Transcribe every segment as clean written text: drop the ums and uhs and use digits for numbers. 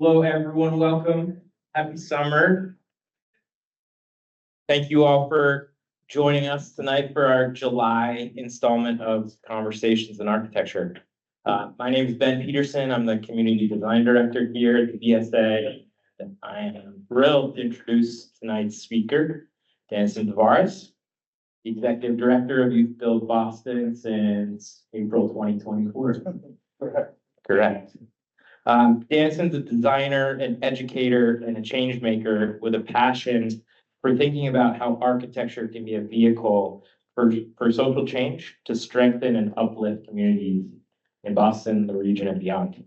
Hello, everyone. Welcome. Happy summer. Thank you all for joining us tonight for our July installment of Conversations in Architecture. My name is Ben Peterson. I'm the Community Design Director here at the BSA. And I am thrilled to introduce tonight's speaker, Danyson Tavares, the Executive Director of YouthBuild Boston since April 2024. Correct. Danyson a designer, an educator, and a change maker with a passion for thinking about how architecture can be a vehicle for social change to strengthen and uplift communities in Boston, the region, and beyond.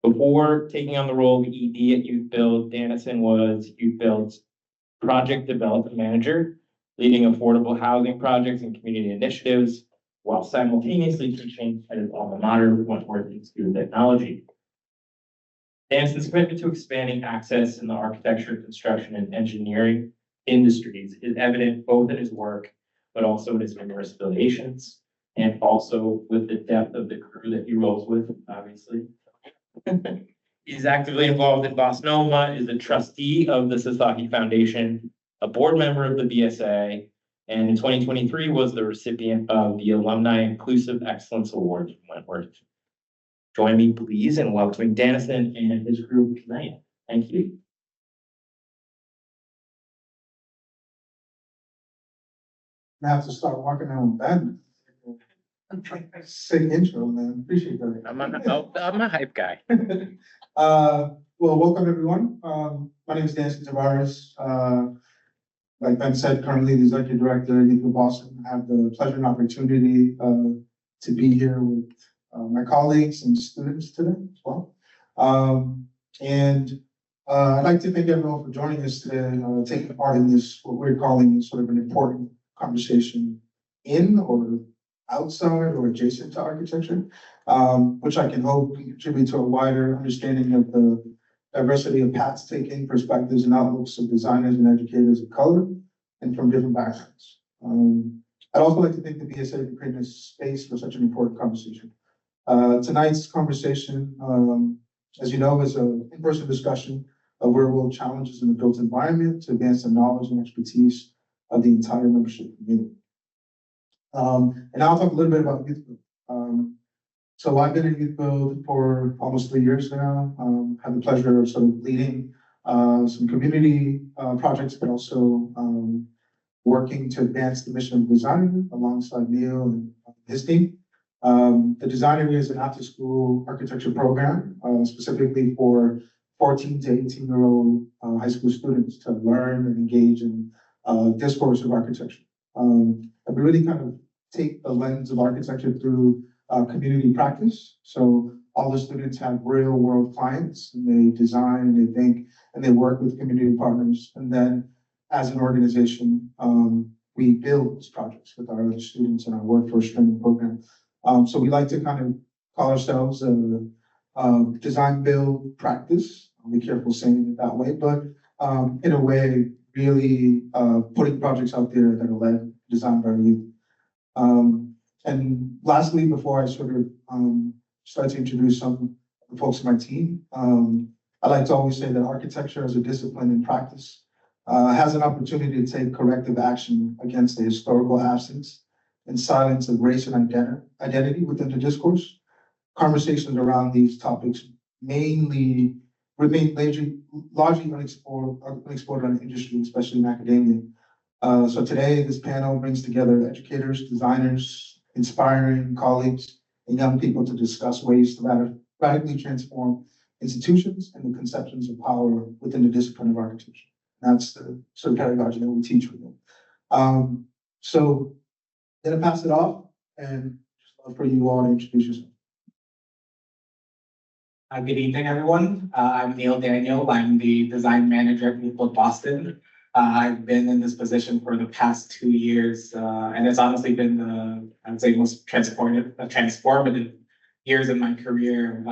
Before taking on the role of ED at YouthBuild, Danyson was YouthBuild's project development manager, leading affordable housing projects and community initiatives, while simultaneously teaching at his alma mater, Wentworth Institute of Technology. Danyson commitment to expanding access in the architecture, construction, and engineering industries is evident both in his work, but also in his numerous affiliations, and also with the depth of the crew that he rolls with, obviously. He's actively involved in Bosnoma, is a trustee of the Sasaki Foundation, a board member of the BSA, and in 2023 was the recipient of the Alumni Inclusive Excellence Award from Wentworth. Join me, please, in welcoming Danyson and his group tonight. Thank you. I have to start walking down Ben. Sick intro, man. Appreciate that. I'm a hype guy. Well, welcome everyone. My name is Danyson Tavares. Like Ben said, currently the executive director at YouthBuild Boston. I have the pleasure and opportunity to be here with my colleagues and students today as well. I'd like to thank everyone for joining us today, taking part in this, what we're calling sort of an important conversation in or outside or adjacent to architecture, which I can hope can contribute to a wider understanding of the diversity of paths taken, perspectives, and outlooks of designers and educators of color and from different backgrounds. I'd also like to thank the BSA for creating this space for such an important conversation. Tonight's conversation, as you know, is an in-person discussion of real-world challenges in the built environment to advance the knowledge and expertise of the entire membership community. And I'll talk a little bit about YouthBuild. So I've been at YouthBuild for almost 3 years now. Had the pleasure of sort of leading some community projects, but also working to advance the mission of design alongside Neil and his team. The Designery is an after-school architecture program, specifically for 14 to 18-year-old high school students to learn and engage in discourse of architecture. And we really kind of take the lens of architecture through community practice. So all the students have real-world clients, and they design, they think, and they work with community partners. And then, as an organization, we build these projects with our other students in our workforce training program. So we like to kind of call ourselves a design build practice. I'll be careful saying it that way, but in a way, really putting projects out there that are led, designed by youth. And lastly, before I sort of start to introduce some of the folks in my team, I like to always say that architecture as a discipline and practice has an opportunity to take corrective action against the historical absence and silence of race and identity within the discourse. Conversations around these topics remain largely unexplored in the industry, especially in academia. So today, this panel brings together educators, designers, inspiring colleagues, and young people to discuss ways to radically transform institutions and the conceptions of power within the discipline of architecture. That's the sort of pedagogy that we teach with them. So then I pass it off, and just love for you all to introduce yourself. Good evening, everyone. I'm Neil Daniel. I'm the design manager at YouthBuild Boston. I've been in this position for the past 2 years, and it's honestly been the, I would say, most transformative years in my career,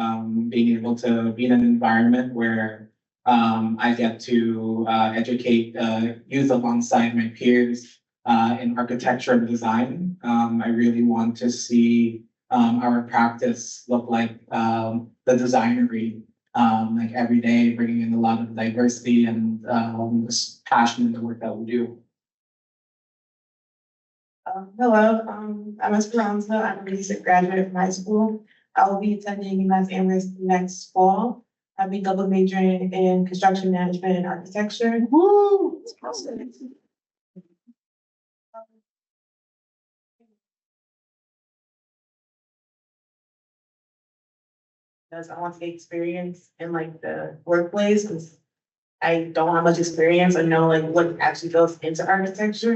being able to be in an environment where I get to educate youth alongside my peers in architecture and design. I really want to see our practice look like the Designery like every day, bringing in a lot of diversity and just passion in the work that we do. Hello, I'm Esperanza. I'm a recent graduate from high school. I will be attending Los Angeles next fall. I'll be double majoring in construction management and architecture. Woo! Because I want to get experience in like the workplace, because I don't have much experience. I know like what actually goes into architecture.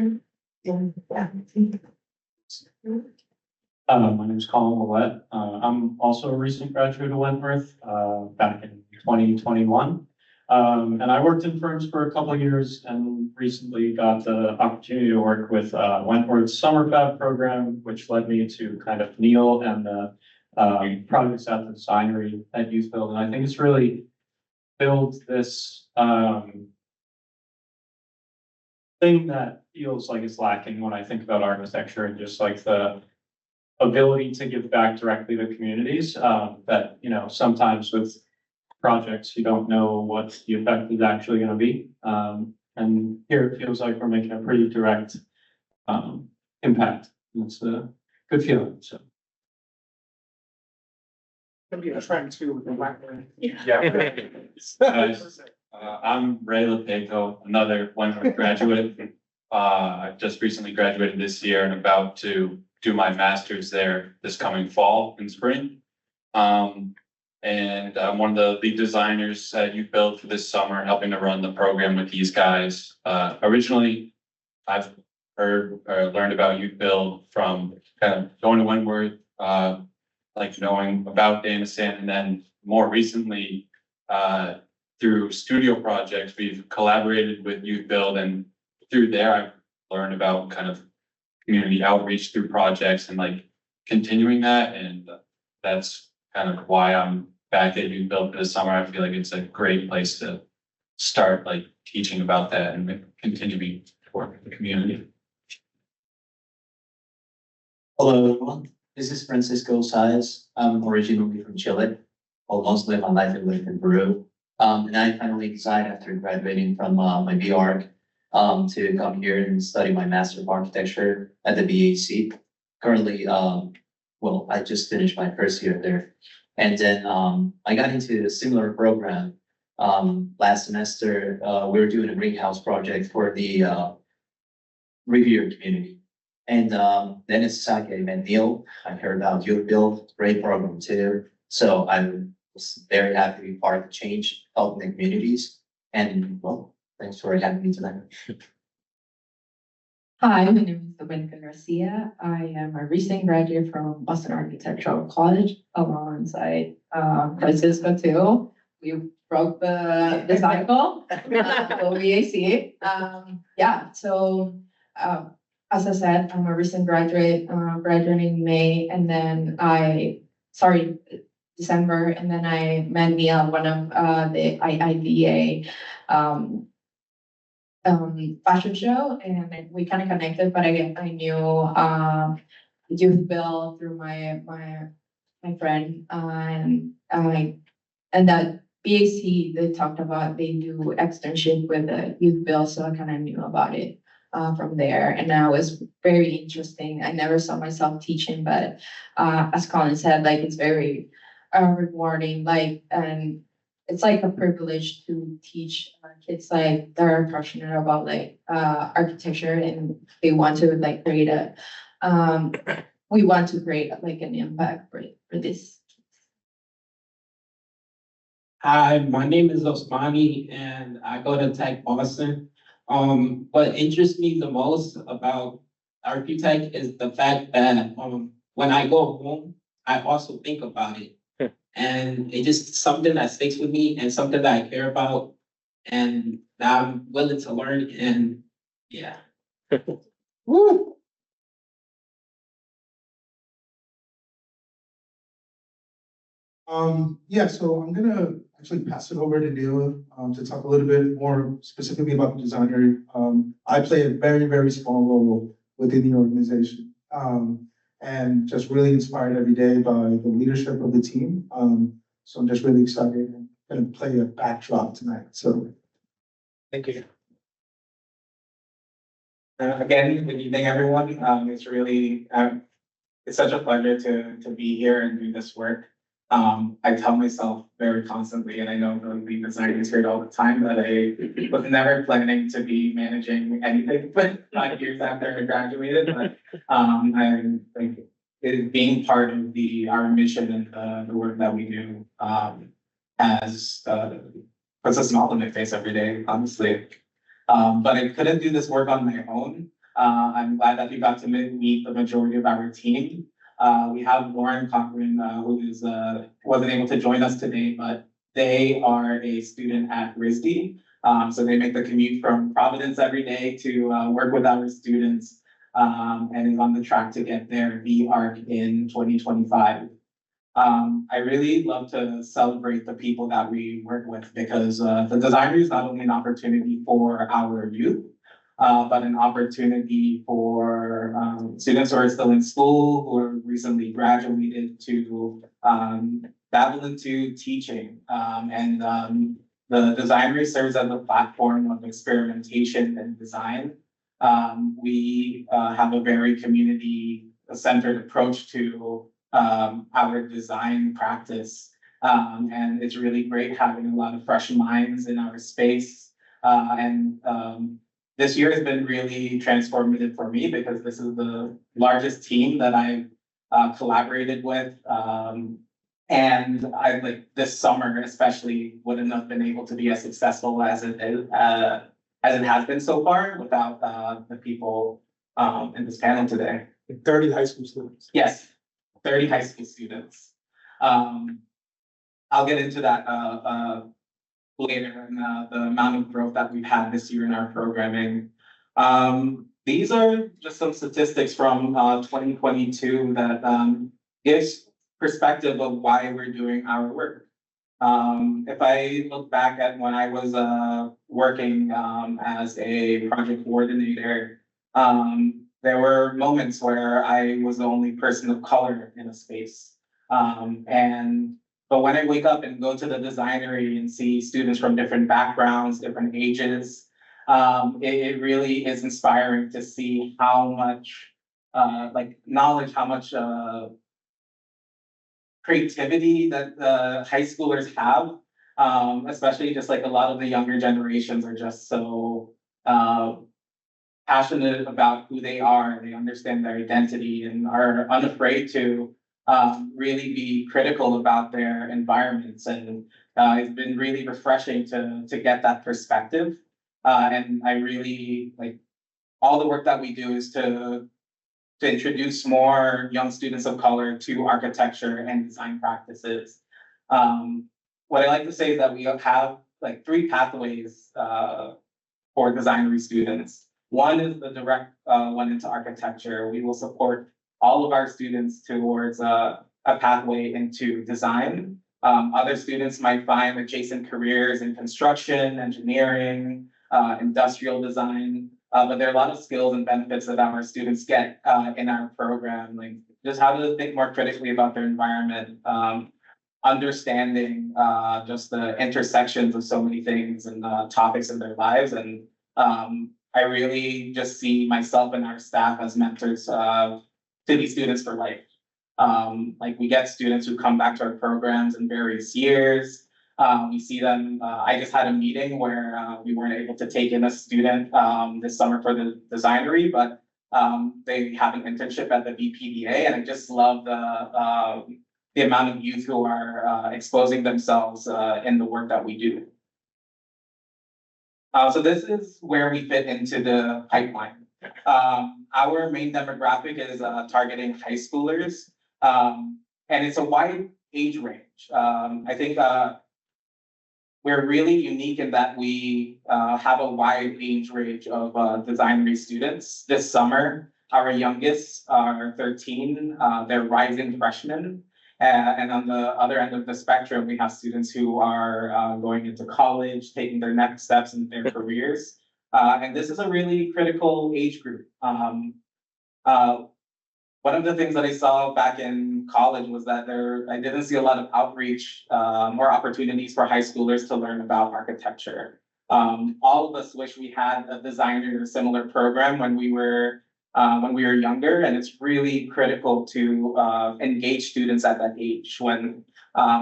And yeah. My name is Colin Willett. I'm also a recent graduate of Wentworth, back in 2021. And I worked in firms for a couple of years and recently got the opportunity to work with Wentworth's Summer Fab program, which led me to kind of Neil and the projects at the Designery at YouthBuild. And I think it's really built this thing that feels like it's lacking when I think about architecture, and just like the ability to give back directly to communities, that, you know, sometimes with projects, you don't know what the effect is actually going to be. And here it feels like we're making a pretty direct impact. And it's a good feeling. So. Can be a trend too with the black man. I'm Ray Lepeco, another Wentworth graduate. I've just recently graduated this year and about to do my master's there this coming fall and spring. And I'm one of the lead designers at YouthBuild for this summer, helping to run the program with these guys. Originally, I've heard or learned about YouthBuild from kind of going to Wentworth, like knowing about Danyson, and then more recently, through studio projects, we've collaborated with YouthBuild, and through there, I've learned about kind of community outreach through projects and like continuing that. And that's kind of why I'm back at YouthBuild for the summer. I feel like it's a great place to start like teaching about that and continuing to work with the community. Hello, everyone. This is Francisco Saez. I'm originally from Chile. Well, most of my life I lived in Peru. And I finally decided after graduating from my BArch to come here and study my Master of Architecture at the BAC. Currently, well, I just finished my first year there. And then I got into a similar program last semester. We were doing a greenhouse project for the Revere community. And then it's Sake, I met Neil. I heard about YouthBuild, great program too. So I was very happy to be part of the change, helping the communities. And well, thanks for having me tonight. Hi, my name is Dominica Garcia. I am a recent graduate from Boston Architectural College alongside Francisco too. We broke the cycle, so BAC. Yeah, so as I said, I'm a recent graduate, graduating in May, and then December, and then I met Neil, one of the IIDA fashion show, and we kind of connected, but I knew YouthBuild through my friend, and that BAC, they talked about, they do externship with the YouthBuild, so I kind of knew about it from there, and that was very interesting. I never saw myself teaching, but as Colin said, like it's very rewarding, like, and it's like a privilege to teach kids like that are passionate about like architecture, and they want to like create we want to create like an impact for this. Hi, my name is Osmani and I go to Tech Boston. What interests me the most about architect is the fact that when I go home, I also think about it. And it's just something that sticks with me and something that I care about and that I'm willing to learn, and yeah. Woo! Yeah, so I'm gonna actually pass it over to Neil to talk a little bit more specifically about the Designery. I play a very, very small role within the organization. And just really inspired every day by the leadership of the team. So I'm just really excited. gonna play a backdrop tonight, so. Thank you. Again, good evening, everyone. It's such a pleasure to be here and do this work. I tell myself very constantly, and I know the designers hear it all the time, that I was never planning to be managing anything but 5 years after I graduated, but, I'm like, it being part of our mission and, the work that we do, puts a smile on my face every day, honestly. But I couldn't do this work on my own. I'm glad that we got to meet the majority of our team. We have Lauren Cochran, who wasn't able to join us today, but they are a student at RISD. So they make the commute from Providence every day to work with our students, and is on the track to get their BARC in 2025. I really love to celebrate the people that we work with, because the Designery is not only an opportunity for our youth, but an opportunity for students who are still in school, who are recently graduated, to dabble into teaching. The Designery serves as a platform of experimentation and design. We have a very community-centered approach to our design practice. And it's really great having a lot of fresh minds in our space. This year has been really transformative for me, because this is the largest team that I've collaborated with. And I, like, this summer especially wouldn't have been able to be as successful as it has been so far without the people in this panel today. 30 high school students. Yes, 30 high school students. I'll get into that later, and the amount of growth that we've had this year in our programming. These are just some statistics from 2022 that gives perspective of why we're doing our work. If I look back at when I was working as a project coordinator, there were moments where I was the only person of color in a space. But when I wake up and go to the Designery and see students from different backgrounds, different ages, it really is inspiring to see how much knowledge, how much creativity that the high schoolers have. Especially just like a lot of the younger generations are just so passionate about who they are. They understand their identity and are unafraid to really be critical about their environments. And it's been really refreshing to get that perspective. And I really like all the work that we do is to introduce more young students of color to architecture and design practices. What I like to say is that we have like 3 pathways for Designery students. One is the direct one into architecture. We will support all of our students towards a pathway into design. Other students might find adjacent careers in construction, engineering, industrial design. But there are a lot of skills and benefits that our students get in our program, like just how to think more critically about their environment, understanding just the intersections of so many things and topics in their lives. And I really just see myself and our staff as mentors to these students for life. Like we get students who come back to our programs in various years. We see them, I just had a meeting where we weren't able to take in a student this summer for the Designery, but they have an internship at the BPDA, and I just love the amount of youth who are exposing themselves in the work that we do. So this is where we fit into the pipeline. Our main demographic is targeting high schoolers, and it's a wide age range. I think we're really unique in that we have a wide age range of Designery students. This summer, our youngest are 13, they're rising freshmen. And on the other end of the spectrum, we have students who are going into college, taking their next steps in their careers. And this is a really critical age group. What one of the things that I saw back in college was that I didn't see a lot of outreach, or opportunities for high schoolers to learn about architecture. All of us wish we had a designer or similar program when we were younger, and it's really critical to engage students at that age when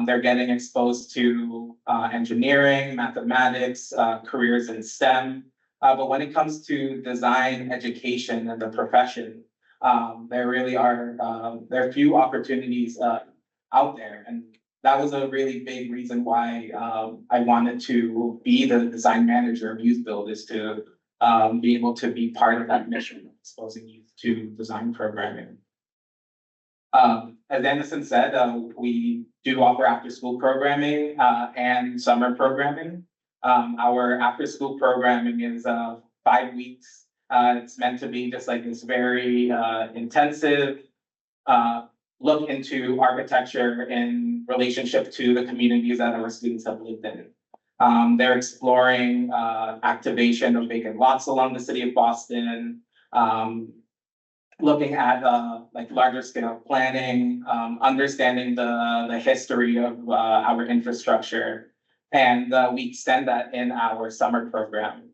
they're getting exposed to engineering, mathematics, careers in STEM. But when it comes to design education and the profession, there really are there are few opportunities out there, and that was a really big reason why I wanted to be the design manager of YouthBuild, is to be able to be part of that mission, exposing youth to design programming. As Danyson said, we do offer after-school programming and summer programming. Our after-school programming is 5 weeks. It's meant to be just like this very intensive look into architecture in relationship to the communities that our students have lived in. They're exploring activation of vacant lots along the city of Boston, looking at like larger scale planning, understanding the history of our infrastructure, and we extend that in our summer program.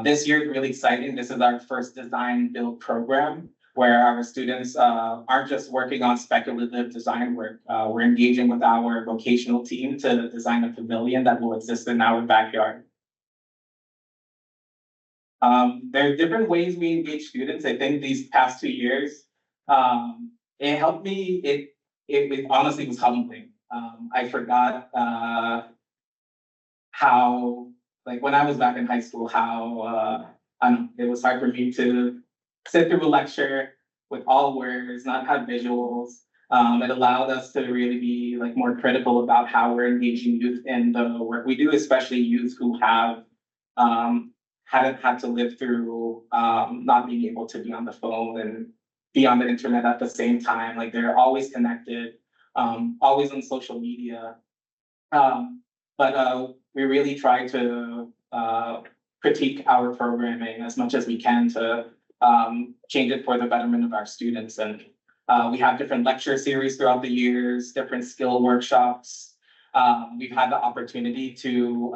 This year is really exciting. This is our first design build program where our students aren't just working on speculative design work. We're engaging with our vocational team to design a pavilion that will exist in our backyard. There are different ways we engage students. I think these past 2 years, it helped me. It honestly was humbling. I forgot how, like when I was back in high school, how it was hard for me to sit through a lecture with all words, not have visuals. It allowed us to really be like more critical about how we're engaging youth in the work we do, especially youth who have hadn't had to live through not being able to be on the phone and be on the internet at the same time. Like they're always connected, always on social media. But we really try to critique our programming as much as we can to change it for the betterment of our students. And we have different lecture series throughout the years, different skill workshops. We've had the opportunity to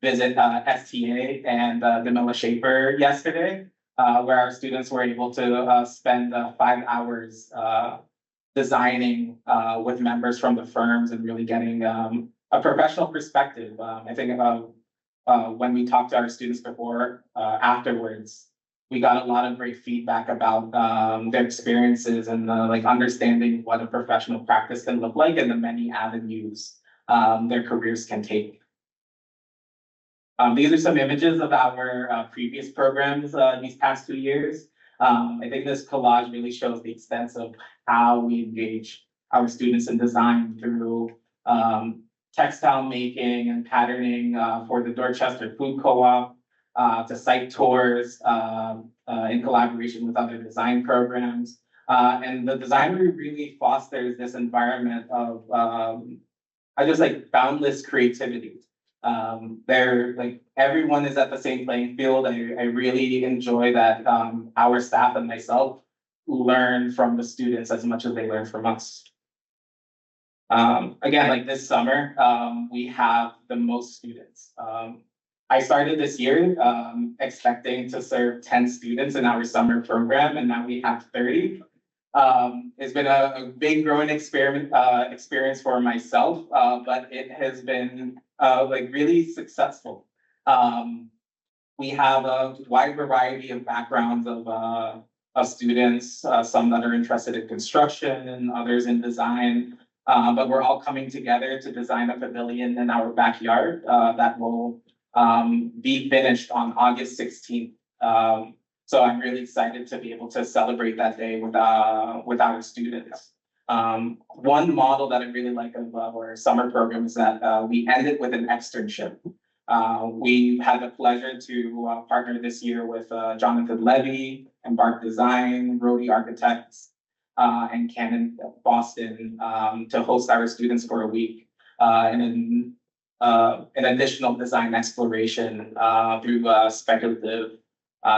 visit STA and Demilla Shaper yesterday, where our students were able to spend 5 hours designing with members from the firms and really getting a professional perspective. I think when we talked to our students before, afterwards, we got a lot of great feedback about their experiences and like understanding what a professional practice can look like and the many avenues their careers can take. These are some images of our previous programs these past 2 years. I think this collage really shows the extent of how we engage our students in design through textile making and patterning for the Dorchester Food Co-op, to site tours in collaboration with other design programs. And the Designery really fosters this environment of just like boundless creativity. They're like everyone is at the same playing field. I really enjoy that our staff and myself learn from the students as much as they learn from us. Again, like this summer, we have the most students. I started this year expecting to serve 10 students in our summer program, and now we have 30. It's been a big growing experience for myself, but it has been like really successful. We have a wide variety of backgrounds of students, some that are interested in construction and others in design. But we're all coming together to design a pavilion in our backyard that will be finished on August 16th. So I'm really excited to be able to celebrate that day with our students. One model that I really like of our summer program is that we end it with an externship. We've had the pleasure to partner this year with Jonathan Levy, Embark Design, Rhodey Architects, and Canon Boston to host our students for a week. And an additional design exploration through speculative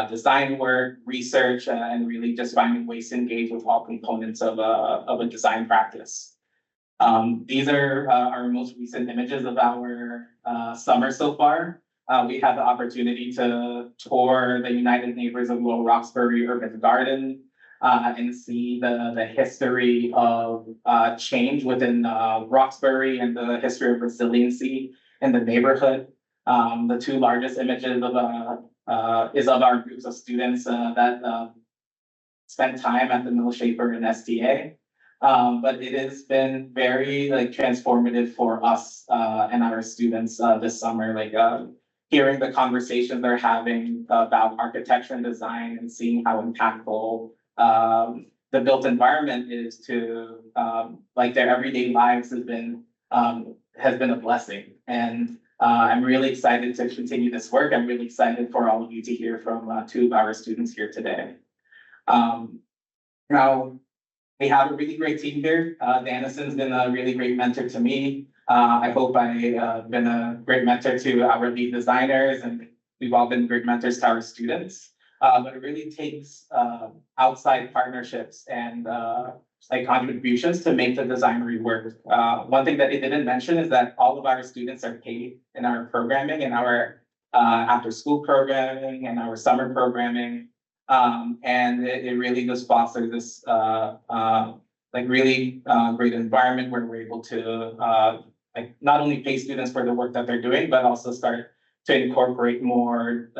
design work, research, and really just finding ways to engage with all components of a design practice. These are our most recent images of our summer so far. We had the opportunity to tour the United Neighbors of Lower Roxbury Urban Garden and see the history of change within Roxbury and the history of resiliency in the neighborhood. The two largest images is of our groups of students that spent time at the Mill Shaper and STA. But it has been very transformative for us and our students this summer, hearing the conversations they're having about architecture and design and seeing how impactful the built environment is to their everyday lives has been a blessing. And I'm really excited to continue this work. I'm really excited for all of you to hear from two of our students here today. Now, we have a really great team here. Danyson's been a really great mentor to me. I hope I've been a great mentor to our lead designers, and we've all been great mentors to our students. But it really takes outside partnerships and contributions to make the Designery work. One thing that they didn't mention is that all of our students are paid in our programming, in our after-school programming and our summer programming. And it really just fosters this really great environment where we're able to not only pay students for the work that they're doing, but also start to incorporate more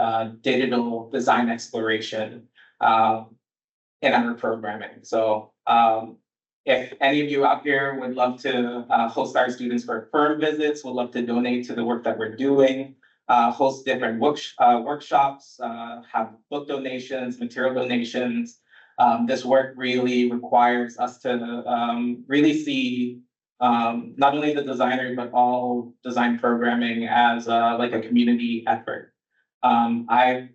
digital design exploration in our programming. So if any of you out here would love to host our students for firm visits, would love to donate to the work that we're doing, host different workshops, have book donations, material donations. This work really requires us to really see not only the Designery, but all design programming as a community effort. I've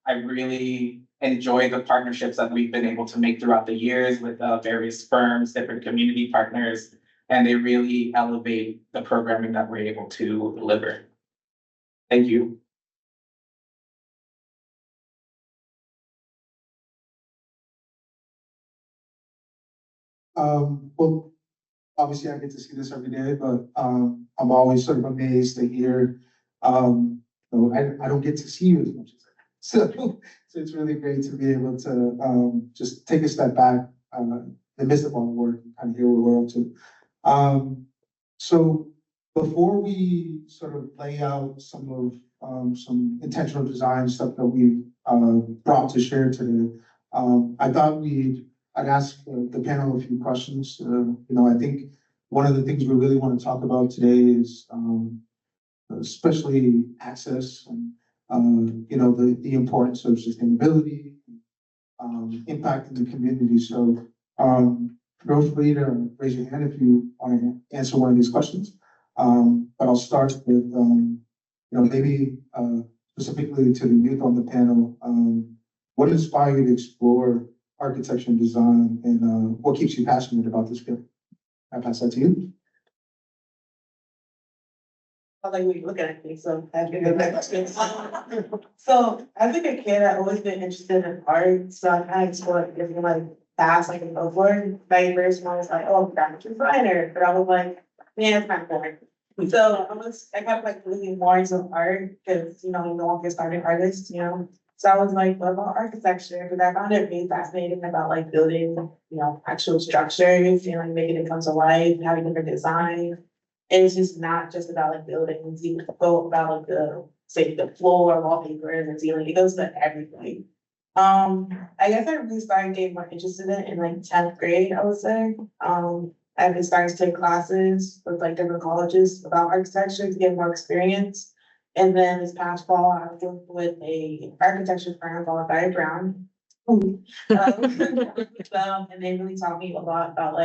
really enjoyed the partnerships that we've been able to make throughout the years with various firms, different community partners, and they really elevate the programming that we're able to deliver. Thank you. Well, obviously I get to see this every day, but I'm always sort of amazed to hear, I don't get to see you as much as I so it's really great to be able to just take a step back in the midst of all the work and kind of hear what we're up to. So before we sort of lay out some intentional design stuff that we brought to share today, I thought I'd ask the panel a few questions. I think one of the things we really want to talk about today is especially access and the importance of sustainability, impact in the community. So feel free to raise your hand if you want to answer one of these questions. But I'll start with maybe specifically to the youth on the panel. What inspired you to explore architecture and design, and what keeps you passionate about this field? I pass that to you. I like when you look at me, so I figured So as like a kid, I've always been interested in art, so I kind of explored different paths in before. My first one was oh, graphic designer, but I was like, man, it's not boring. So I kind of looking more into art because no one can start an artist, So I was like, what about architecture? Because I found it really fascinating about building, actual structures and making it come to life, having different designs. And it's just not just about buildings. You go about the floor, wallpaper, and the ceiling. It goes to everything. I guess I really started getting more interested in 10th grade, I would say. I've been starting to take classes with different colleges about architecture to get more experience. And then this past fall, I worked with a architecture firm called Guy Brown. And they really taught me a lot about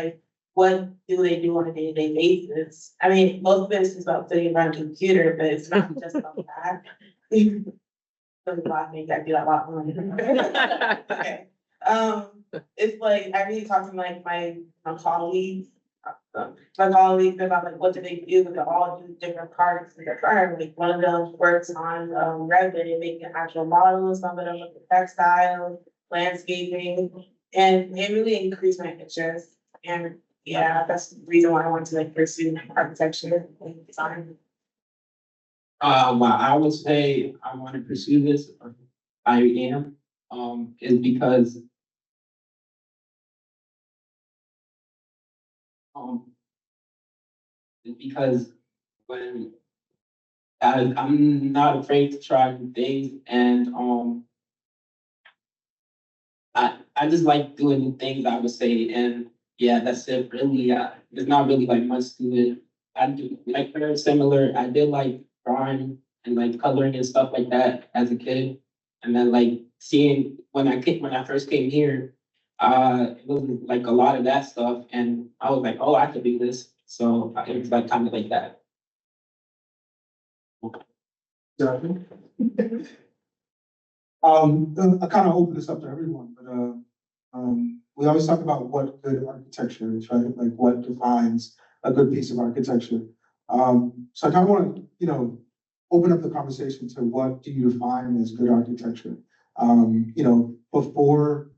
what do they do on a day-to-day basis. I mean, most of this is about sitting around a computer, but it's not just about that. So laughing, I do that a lot more. Okay. It's I really talk to my colleagues my colleagues about like what do they do, but they all do different parts of their firm. Like one of them works on Revit and making actual models, some of them with the textiles, landscaping, and it really increased my interest. And yeah, that's the reason why I wanted to like pursue architecture and design. Well, I would say I want to pursue this, or I am, is because Um, because when I'm not afraid to try new things and, I just like doing new things, I would say, and yeah, that's it, really, there's not really like much to it. I do, like, very similar, I did like drawing and like coloring and stuff like that as a kid. And then like seeing, when I first came here, it was like a lot of that stuff, and I was like, oh, I could do this, so it was like kind of like that. Jonathan? I kind of open this up to everyone, but, we always talk about what good architecture is, right? Like what defines a good piece of architecture. So I kind of want to, open up the conversation to what do you define as good architecture? Before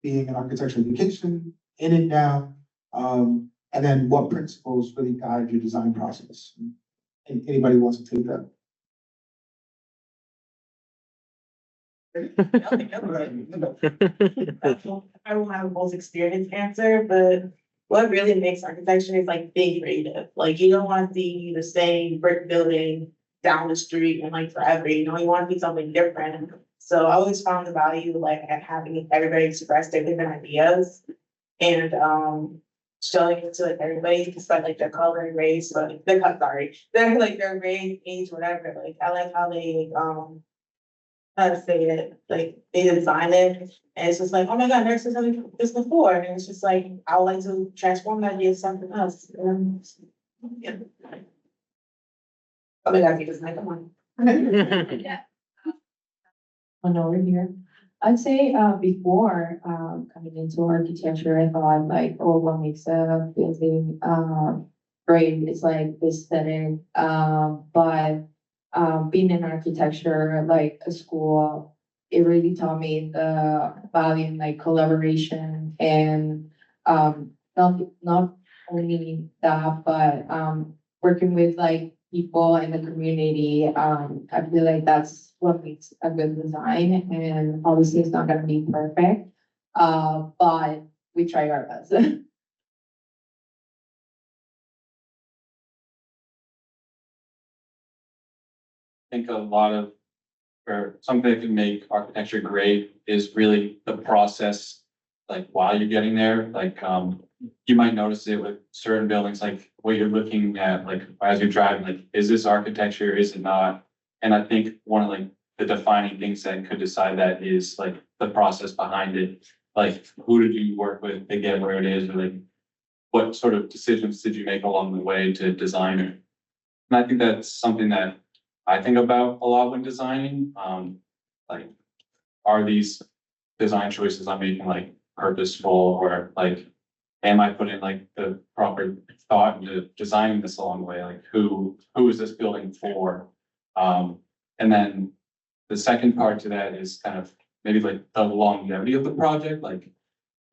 being an architecture education, in it now, and then what principles really guide your design process? Anybody wants to take that? I won't have the most experienced answer, but what really makes architecture is like being creative. Like you don't want to see the same brick building down the street and like forever, you want to see something different. So I always found the value like at having everybody express their different ideas and showing it to like everybody despite like their color and race, but they're like their race, age, whatever. Like I like how they how to say it, like they design it, and it's just like, oh my god, never seen something like this before, and it's just like I would like to transform that into something else. Yeah. Oh my god, he doesn't like come on. On over here. I'd say before coming into architecture, I thought like, oh, what makes a building great? It's like the aesthetic. But being in architecture, like a school, it really taught me the value in like collaboration and not only that, but working with like people in the community. I feel like that's what makes a good design, and obviously it's not gonna be perfect, but we try our best. Think a lot of, or something that can make architecture great is really the process, like while you're getting there, like, you might notice it with certain buildings, like what you're looking at, like as you're driving, like, is this architecture, is it not? And I think one of like the defining things that could decide that is like the process behind it. Like, who did you work with to get where it is, or like, what sort of decisions did you make along the way to design it? And I think that's something that I think about a lot when designing, like, are these design choices I'm making like purposeful, or like, am I putting like the proper thought into designing this along the way? Like, who is this building for? And then the second part to that is kind of maybe like the longevity of the project. Like,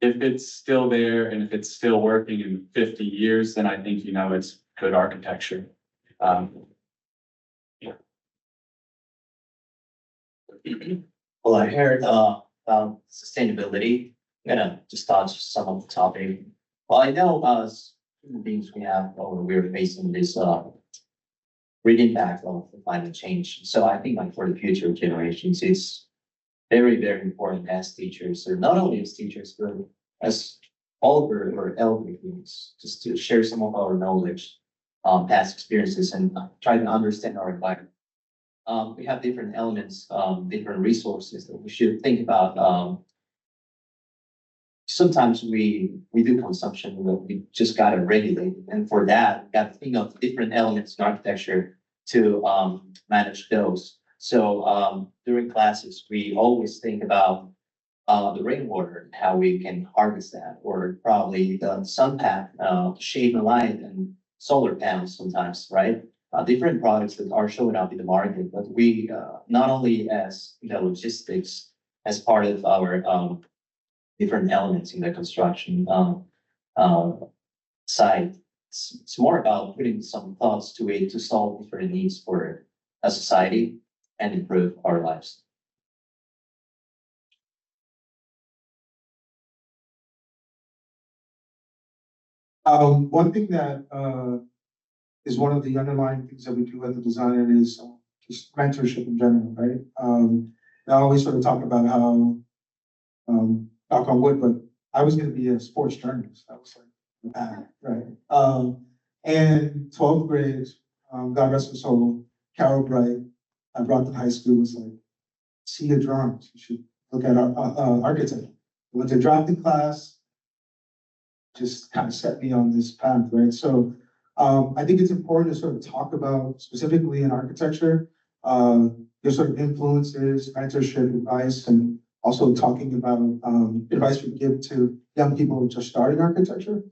if it's still there and if it's still working in 50 years, then I think, it's good architecture. Well, I heard about sustainability. I'm gonna just touch some of the topic. Well, I know as human beings we're facing this great impact of the climate change. So I think like for the future generations, it's very, very important as teachers, or not only as teachers, but as older or elder beings, just to share some of our knowledge, past experiences, and try to understand our environment. We have different elements, different resources that we should think about. Sometimes we do consumption, but we just gotta regulate it. And for that, we got to think of different elements in architecture to manage those. So during classes, we always think about the rainwater, and how we can harvest that, or probably the sun pack, shade and light and solar panels sometimes, right? Different products that are showing up in the market, but we, not only as, logistics, as part of our, different elements in the construction, uh, side. It's more about putting some thoughts to it to solve different needs for a society and improve our lives. One thing that, is one of the underlying things that we do at the Designer is just mentorship in general, right? I always sort of talk about how, knock on wood, but I was gonna be a sports journalist. That was like, the path, right? And 12th grade, God rest her soul, Carol Bright, I brought to high school, was like, see your drawings, you should look at architecture. Went to drafting class, just kind of set me on this path, right? So I think it's important to sort of talk about, specifically in architecture, your sort of influences, mentorship, advice, and also talking about advice we give to young people who just starting architecture.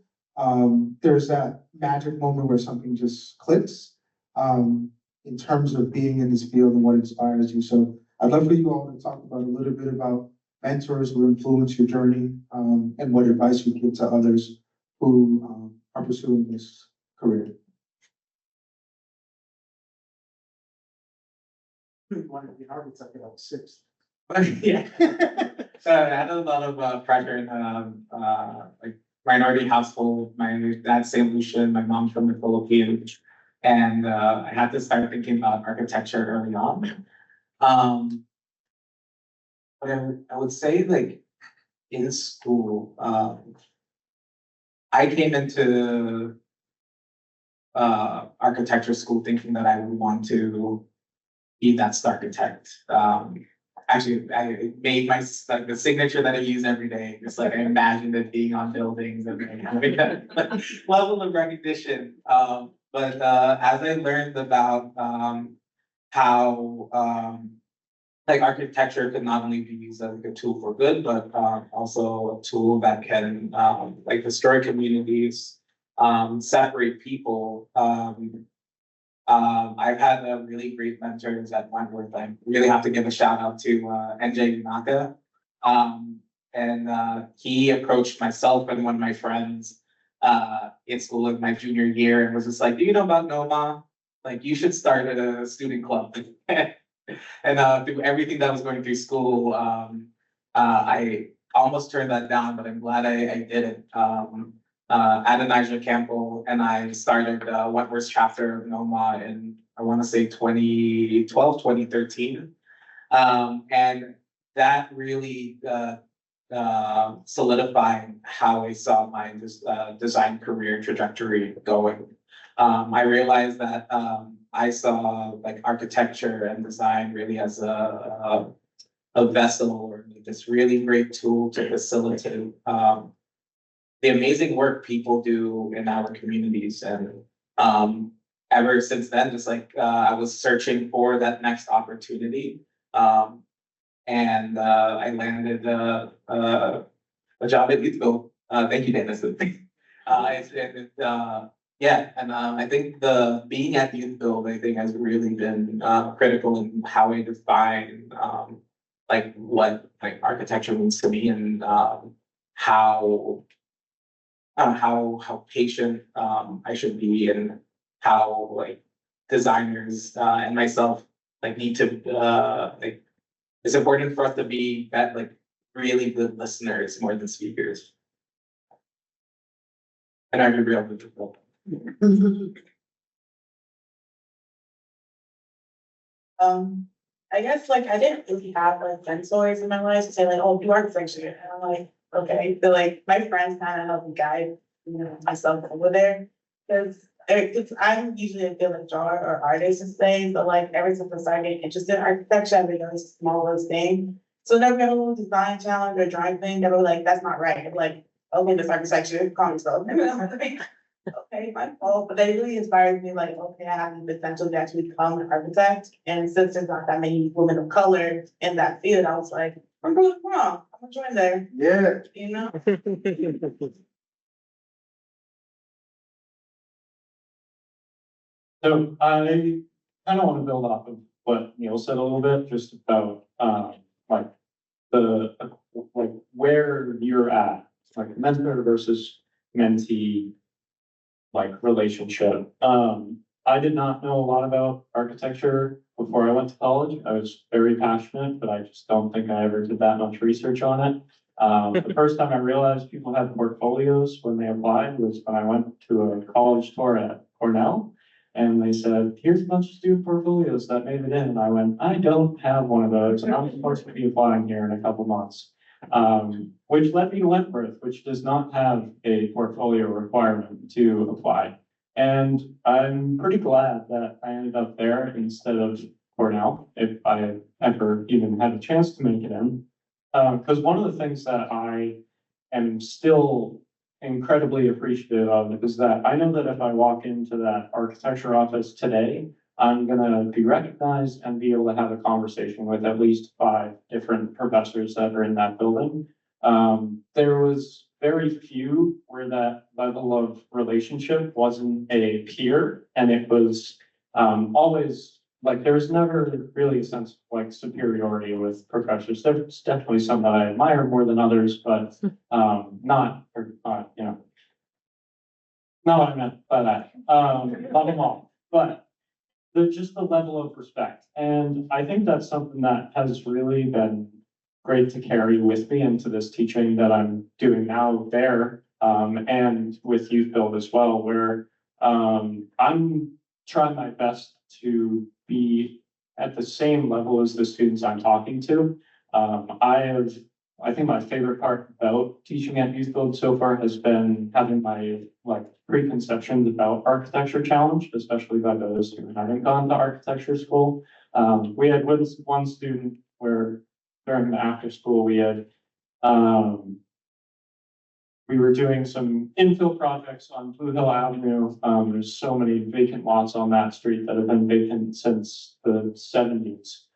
There's that magic moment where something just clicks in terms of being in this field and what inspires you. So I'd love for you all to talk about a little bit about mentors who influence your journey and what advice you give to others who are pursuing this career. Wanted to be an architect when I was 6. Yeah. So I had a lot of pressure in like minority household. My dad's St. Lucian, my mom's from the Philippines, and I had to start thinking about architecture early on. But I would say, like, in school, I came into architecture school thinking that I would want to be that architect. Actually, I made my, like, the signature that I use every day. Just like I imagined it being on buildings and like, having that level of recognition. But as I learned about how like architecture could not only be used as a tool for good, but also a tool that can like destroy communities, separate people. I've had really great mentors at Wentworth. I really have to give a shout out to NJ Naka. And he approached myself and one of my friends in school in my junior year and was just like, do you know about NOMA? Like, you should start a student club. And through everything that I was going through school, I almost turned that down, but I'm glad I did it. Adonijah Campbell and I started Wentworth's chapter of NOMA in, I want to say 2012, 2013. And that really solidified how I saw my design career trajectory going. I realized that I saw like architecture and design really as a vessel or this really great tool to facilitate the amazing work people do in our communities. And ever since then, just like I was searching for that next opportunity. And I landed a job at YouthBuild. Thank you, Danyson. Yeah, and I think the being at YouthBuild, I think, has really been critical in how I define like what like architecture means to me, and how patient I should be, and how like designers and myself like need to like, it's important for us to be that like really good listeners more than speakers. And I agree with you. I guess like I didn't really have like mentors in my life to say like, oh, do architecture. And I'm like, okay. So like my friends kind of help me guide, myself over there. Because I'm usually a village drawer or artist and things, but like ever since I started getting interested in architecture, I've been doing the smallest thing. So never got a little design challenge or drawing thing that were like, that's not right. I'm like, okay, this architecture, calm yourself. Okay, my fault, but they really inspired me, like, okay, I have the potential to actually become an architect. And since there's not that many women of color in that field, I was like, I'm really wrong. I'm I'll join there, Yeah. you know? So I kind of want to build off of what Neil said a little bit, just about, like the, like where you're at, like mentor versus mentee, like relationship. I did not know a lot about architecture before I went to college. I was very passionate, but I just don't think I ever did that much research on it. The first time I realized people had portfolios when they applied was when I went to a college tour at Cornell. And they said, here's a bunch of student portfolios that made it in. And I went, I don't have one of those. And I'm supposed to be applying here in a couple months. Which led me to Wentworth, which does not have a portfolio requirement to apply. And I'm pretty glad that I ended up there instead of Cornell, if I had ever even had a chance to make it in. Because one of the things that I am still incredibly appreciative of is that I know that if I walk into that architecture office today, I'm gonna be recognized and be able to have a conversation with at least 5 different professors that are in that building. There was very few where that level of relationship wasn't a peer, and it was always like there was never really a sense of like superiority with professors. There's definitely some that I admire more than others, but not you know, not what I meant by that. Love them all, but just the level of respect. And I think that's something that has really been great to carry with me into this teaching that I'm doing now there, and with YouthBuild as well, where I'm trying my best to be at the same level as the students I'm talking to. I think my favorite part about teaching at YouthBuild so far has been having my like preconceptions about architecture challenged, especially by those who haven't gone to architecture school. We had one student where during the after school we had we were doing some infill projects on Blue Hill Avenue. There's so many vacant lots on that street that have been vacant since the 70s,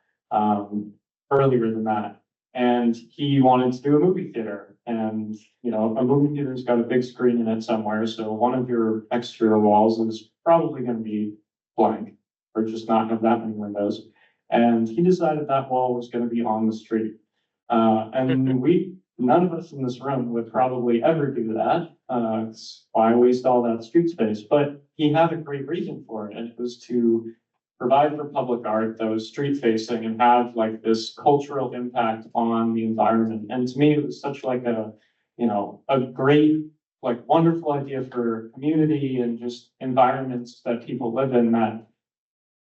earlier than that. And he wanted to do a movie theater, and you know, a movie theater's got a big screen in it somewhere. So one of your exterior walls is probably going to be blank or just not have that many windows. And he decided that wall was going to be on the street. And none of us in this room would probably ever do that. Why waste all that street space? But he had a great reason for it. And it was to provide for public art that was street facing and have like this cultural impact on the environment. And to me, it was such like a, you know, a great, like wonderful idea for community and just environments that people live in that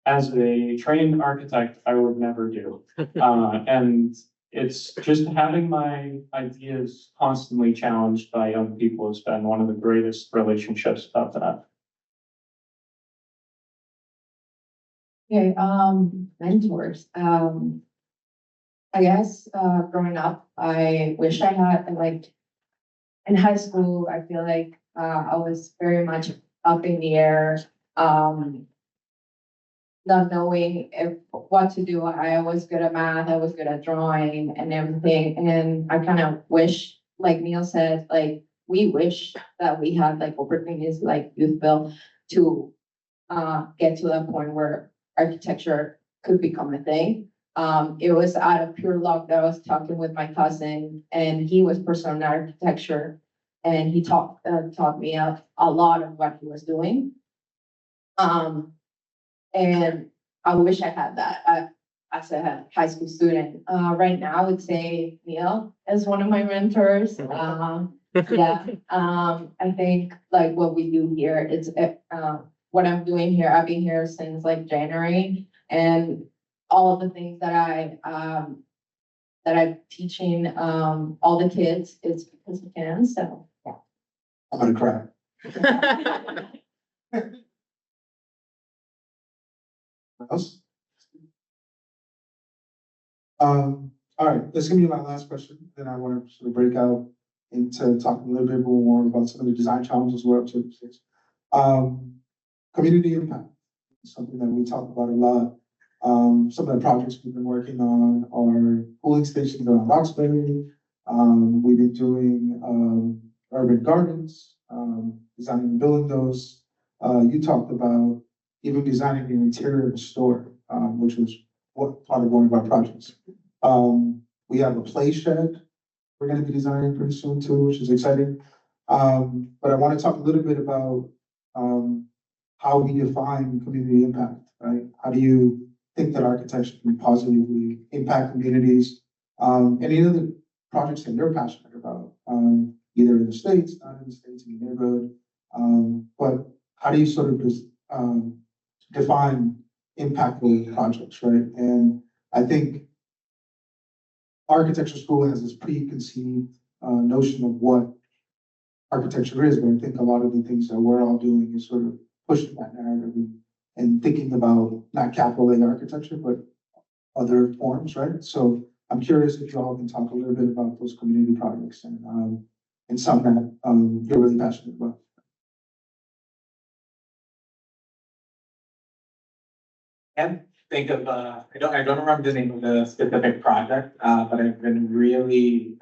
as a trained architect, I would never do. And it's just having my ideas constantly challenged by young people has been one of the greatest relationships about that. Okay, mentors. I guess, growing up, I wish I had, like, in high school, I feel like, I was very much up in the air, not knowing what to do. I was good at math, I was good at drawing and everything, and I kind of wish, like Neil said, like, we wish that we had, like, opportunities like YouthBuild to, get to that point where architecture could become a thing. It was out of pure luck that I was talking with my cousin, and he was pursuing architecture, and he taught me a lot of what he was doing. And I wish I had that as a high school student. Right now, I would say Neil is one of my mentors. Yeah, I think like what we do here, it's what I'm doing here. I've been here since like January, and all of the things that I'm teaching all the kids, it's because of him. So yeah. I'm gonna cry. Else? All right, that's gonna be my last question. Then I want to sort of break out into talking a little bit more about some of the design challenges we're up to. Community impact, something that we talk about a lot. Some of the projects we've been working on are cooling stations around Roxbury, We've been doing, urban gardens, designing and building those. You talked about even designing the interior of a store, which was what part of one of our projects. We have a play shed we're gonna be designing pretty soon too, which is exciting. But I want to talk a little bit about, how we define community impact, right? How do you think that architecture can positively impact communities? Any other projects that you're passionate about, either in the States, not in the States, in the neighborhood. But how do you sort of just, define impactful projects, right? And I think architecture school has this preconceived, notion of what architecture is, but I think a lot of the things that we're all doing is sort of pushing that narrative and thinking about not capital A architecture, but other forms, right? So I'm curious if you all can talk a little bit about those community projects and some that, you're really passionate about. Can't think of, I don't remember the name of the specific project, but I've been really,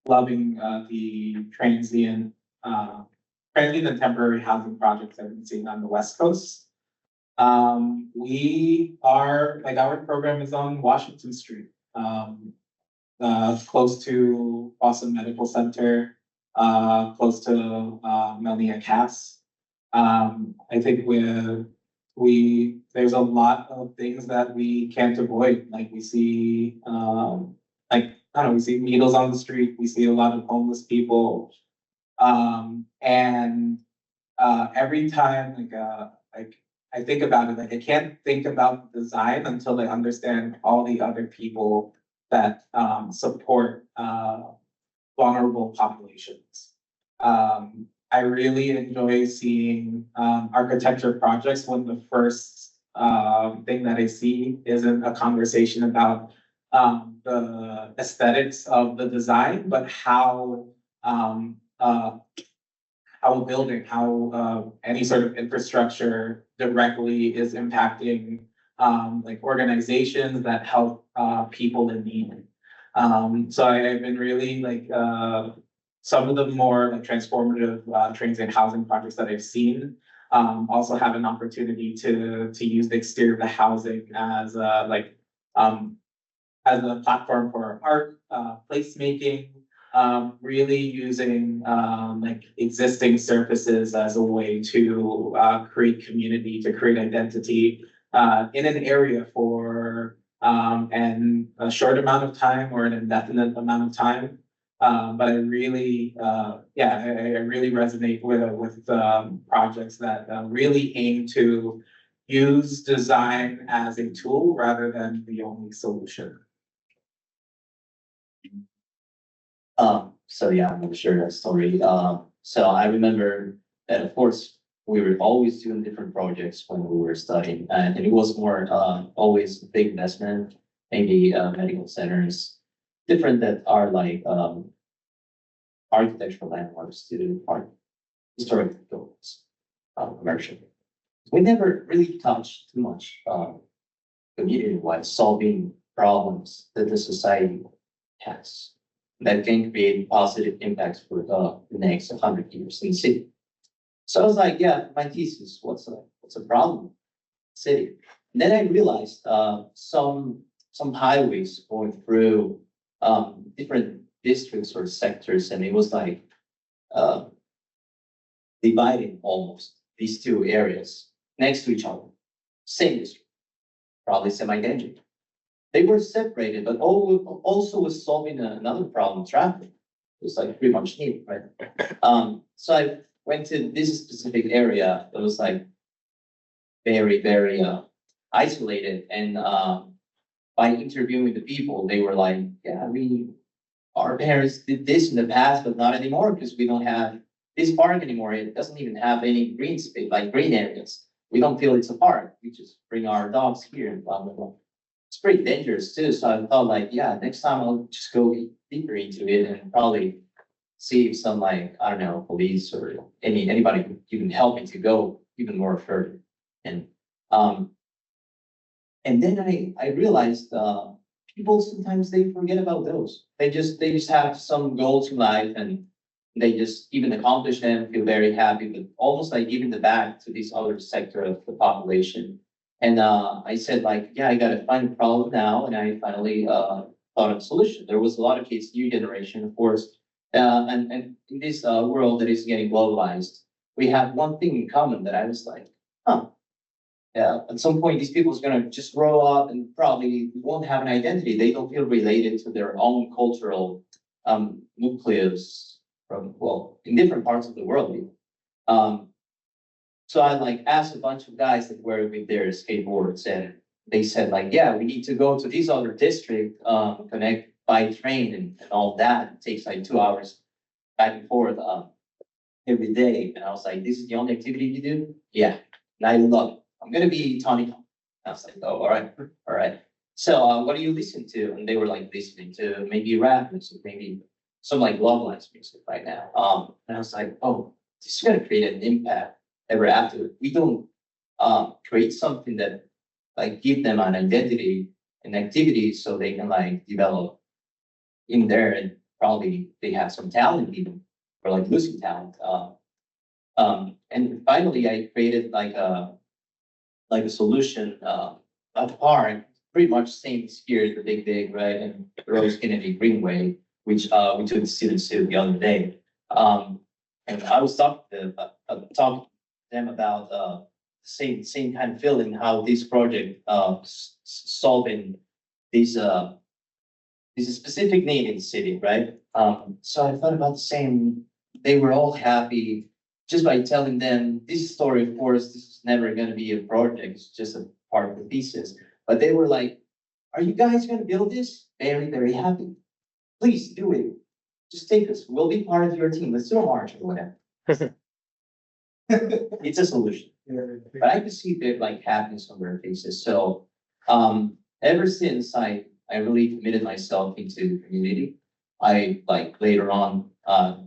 loving, the transient and temporary housing projects I've been seeing on the West Coast. We are, like, our program is on Washington Street, close to Boston Medical Center, close to, Melnia Cass. I think there's a lot of things that we can't avoid, like we see, like, I don't know, we see needles on the street, we see a lot of homeless people. And every time, like I think about it, like I can't think about design until I understand all the other people that support vulnerable populations. I really enjoy seeing architecture projects when the first thing that I see isn't a conversation about the aesthetics of the design, but how a building, how any sort of infrastructure directly is impacting like organizations that help people in need. So I've been really like some of the more like transformative transient housing projects that I've seen also have an opportunity to use the exterior of the housing as a platform for art, placemaking, really using like existing surfaces as a way to create community, to create identity in an area for a short amount of time or an indefinite amount of time. But I really, I really resonate with projects that really aim to use design as a tool rather than the only solution. So yeah, I'm gonna share that story. So I remember that of course we were always doing different projects when we were studying, and it was more always a big investment, maybe medical centers, different that are like architectural landmarks to art, historic buildings, commercial. We never really touched too much community-wise solving problems that the society has that can create positive impacts for the next 100 years in the city. So I was like, yeah, my thesis, what's a problem? City. And then I realized some highways going through different districts or sectors, and it was like dividing almost these two areas next to each other, same district, probably semi-dangerous. They were separated, but also was solving another problem, traffic. It was like pretty much neat, right? So I went to this specific area that was like very, very isolated. And by interviewing the people, they were like, yeah, our parents did this in the past, but not anymore because we don't have this park anymore. It doesn't even have any green space, like green areas. We don't feel it's a park. We just bring our dogs here and blah, blah, blah. It's pretty dangerous too. So I thought like, yeah, next time I'll just go deeper into it and probably see if some like, I don't know, police or anybody can even help me to go even more further. And then I realized people sometimes they forget about those. They just have some goals in life and they just even accomplish them, feel very happy, but almost like giving the back to this other sector of the population. And I said like, yeah, I gotta find a problem now, and I finally thought of a solution. There was a lot of kids, new generation, of course, and in this world that is getting globalized, we have one thing in common that I was like, huh. Yeah, at some point, these people is gonna just grow up and probably won't have an identity. They don't feel related to their own cultural nucleus from, well, in different parts of the world. Even. So I like asked a bunch of guys that were with their skateboards, and they said like, yeah, we need to go to this other district, connect by train and all that. It takes like 2 hours back and forth every day. And I was like, this is the only activity you do? Yeah, and I love it. I'm gonna be Tony. I was like, oh, all right. So what do you listen to? And they were like listening to maybe rap music, maybe some like love lines music right now. And I was like, oh, this is gonna create an impact ever after. We don't create something that like give them an identity and activity so they can like develop in there, and probably they have some talent even or like losing talent. And finally I created like a solution, a park, pretty much same spirit, the big, right? And Rose Kennedy Greenway, which we took the students to the other day. And I was talking to them about same kind of feeling, how this project solving these this specific need in the city, right? So I thought about the same. They were all happy just by telling them this story. Of course, this is never going to be a project; it's just a part of the thesis. But they were like, "Are you guys going to build this?" Very happy. Please do it. Just take us. We'll be part of your team. Let's do a march or whatever. It's a solution. But I could see that like happiness on their faces. So ever since I really committed myself into the community, I like later on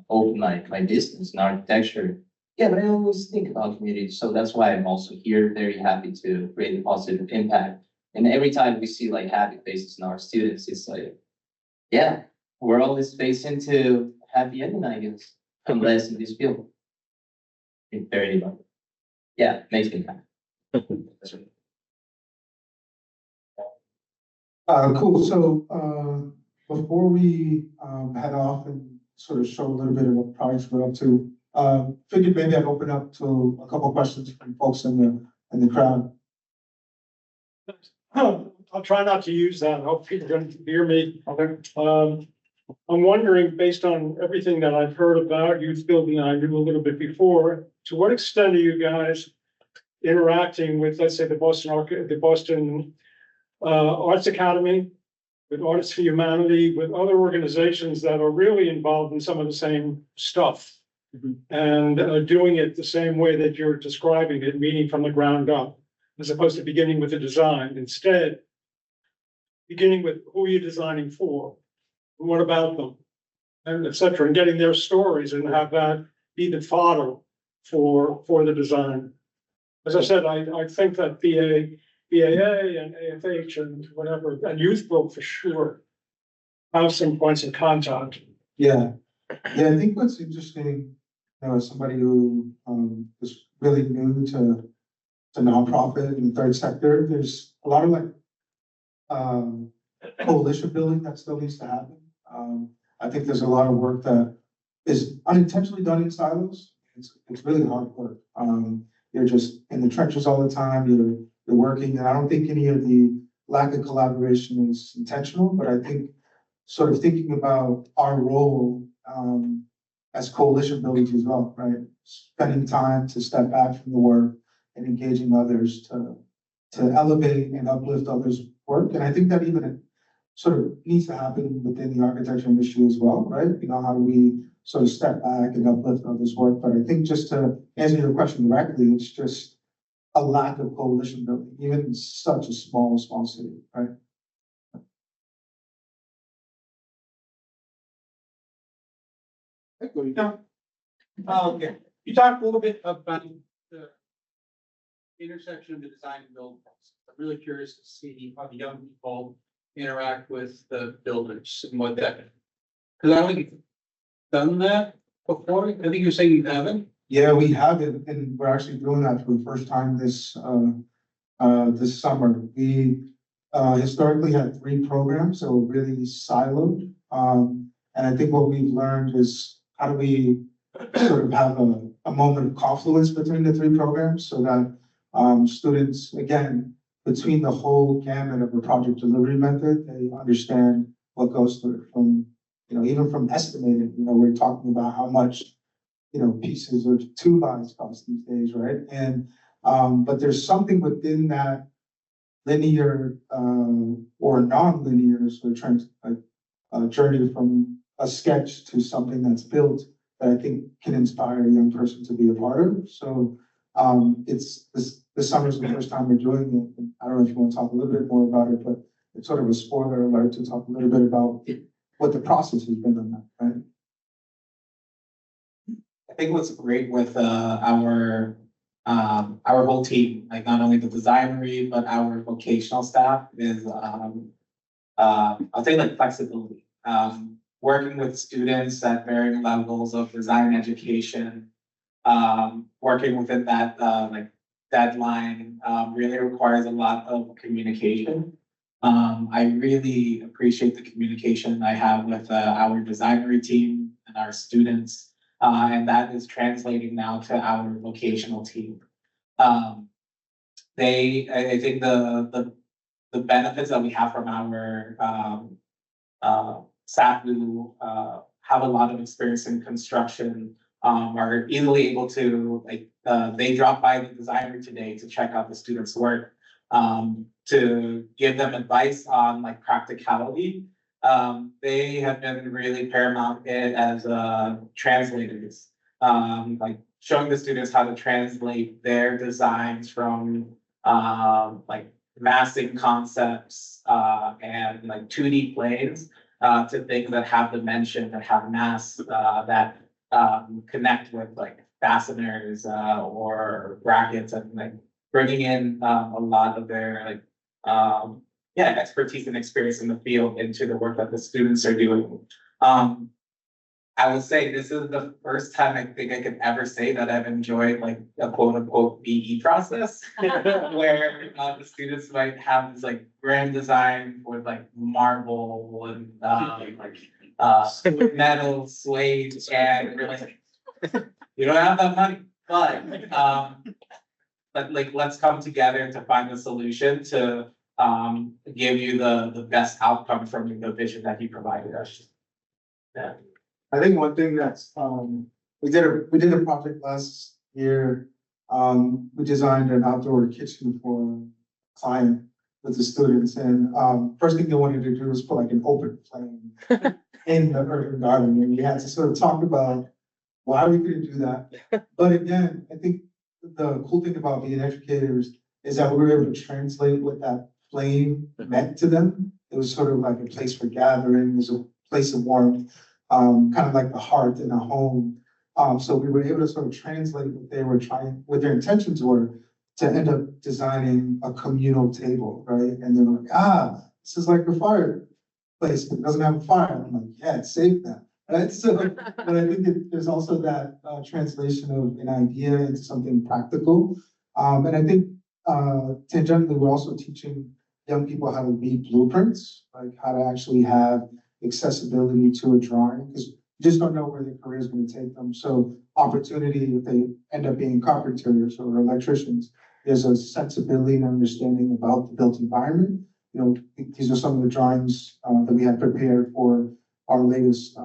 opened my business in architecture. Yeah, but I always think about community. So that's why I'm also here, very happy to create a positive impact. And every time we see like happy faces in our students, it's like, yeah, we're always facing to happy ending, I guess, unless in this field. It's very much. Yeah, makes me happy. That's right. Cool. So, before we, head off and sort of show a little bit of what projects we're up to, figured maybe I'd open up to a couple questions from folks in the crowd. I'll try not to use that. I hope people can hear me. I'm wondering, based on everything that I've heard about YouthBuild and I knew a little bit before, to what extent are you guys interacting with, let's say, the Boston Arts Academy, with Artists for Humanity, with other organizations that are really involved in some of the same stuff, and doing it the same way that you're describing it, meaning from the ground up, as opposed to beginning with the design. Instead, beginning with who you're designing for, what about them, and et cetera, and getting their stories and have that be the fodder for the design. As I said, I think that BAA and AFH and whatever, and YouthBuild for sure, have some points of contact. Yeah, I think what's interesting, as somebody who is really new to nonprofit and third sector, there's a lot of like coalition building that still needs to happen. I think there's a lot of work that is unintentionally done in silos. It's really hard work. You're just in the trenches all the time. You're working, and I don't think any of the lack of collaboration is intentional. But I think sort of thinking about our role as coalition builders as well, right? Spending time to step back from the work and engaging others to elevate and uplift others' work. And I think that even sort of needs to happen within the architecture industry as well, right? How do we sort of step back and uplift others' work? But I think just to answer your question directly, it's just a lack of coalition building, even in such a small city, right? You talked a little bit about the intersection of the design and build process. I'm really curious to see how the young people interact with the builders and what that. Cause I only done that before, I think you're saying you haven't? Yeah, we have it, and we're actually doing that for the first time this summer. We historically had 3 programs that were really siloed. And I think what we've learned is how do we sort of have a moment of confluence between the 3 programs so that students, again, between the whole gamut of a project delivery method, they understand what goes through it from, even from estimating, we're talking about how much, pieces of 2-bys cost these days, right? And, but there's something within that linear, or non-linear sort of journey from a sketch to something that's built that I think can inspire a young person to be a part of. So, it's this summer's the first time we're doing it. And I don't know if you want to talk a little bit more about it, but it's sort of a spoiler alert to talk a little bit about what the process has been on that, right? I think what's great with our whole team, like not only the Designery, but our vocational staff is I'll say like flexibility. Working with students at varying levels of design education, working within that like deadline really requires a lot of communication. I really appreciate the communication I have with our Designery team and our students, and that is translating now to our vocational team. I think the benefits that we have from our staff who have a lot of experience in construction are easily able to they drop by the Designery today to check out the students' work, to give them advice on like practicality. They have been really paramount as translators, like showing the students how to translate their designs from like massing concepts and like 2D planes to things that have dimension, that have mass, that connect with like fasteners or brackets, and like bringing in a lot of their like expertise and experience in the field into the work that the students are doing. I will say this is the first time I think I could ever say that I've enjoyed like a quote unquote BE process where the students might have this like grand design with like marble and metal, suede, and we're like, you don't have that money, but like let's come together to find a solution to give you the best outcome from the vision that you provided us. Yeah. I think one thing that's, we did a project last year. We designed an outdoor kitchen for a client with the students, and first thing they wanted to do was put like an open flame in the urban garden, and we had to sort of talk about why we couldn't do that. But again, I think the cool thing about being educators is that we were able to translate what that flame meant to them. It was sort of like a place for gathering, it was a place of warmth. Kind of like the heart in a home. So we were able to sort of translate what their intentions were to end up designing a communal table, right? And they're like, this is like a fireplace, but it doesn't have a fire. I'm like, yeah, it's safe now, right? So, but I think there's also that translation of an idea into something practical. And I think tangentially, we're also teaching young people how to read blueprints, like how to actually have accessibility to a drawing, because you just don't know where their career is going to take them. So opportunity, if they end up being carpenters or electricians, there's a sensibility and understanding about the built environment. These are some of the drawings that we had prepared for our latest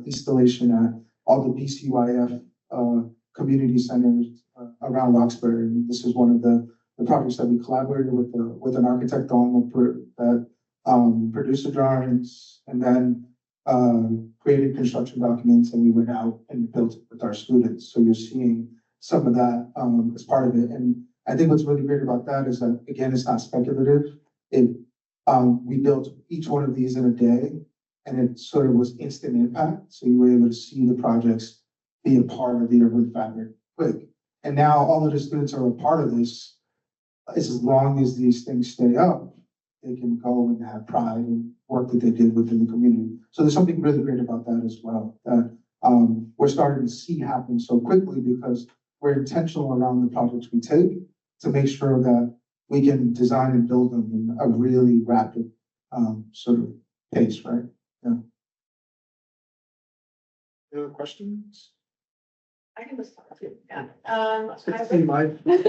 installation at all the BCYF community centers around Roxbury. And this is one of the projects that we collaborated with an architect on that produced the drawings, and then created construction documents, and we went out and built it with our students. So you're seeing some of that as part of it. And I think what's really great about that is that, again, it's not speculative. We built each one of these in a day, and it sort of was instant impact. So you were able to see the projects be a part of the urban fabric quick. And now all of the students are a part of this. As long as these things stay up, they can go and have pride and work that they did within the community. So there's something really great about that as well, that we're starting to see happen so quickly because we're intentional around the projects we take to make sure that we can design and build them in a really rapid sort of pace, right? Any other questions? I can just talk to you, yeah.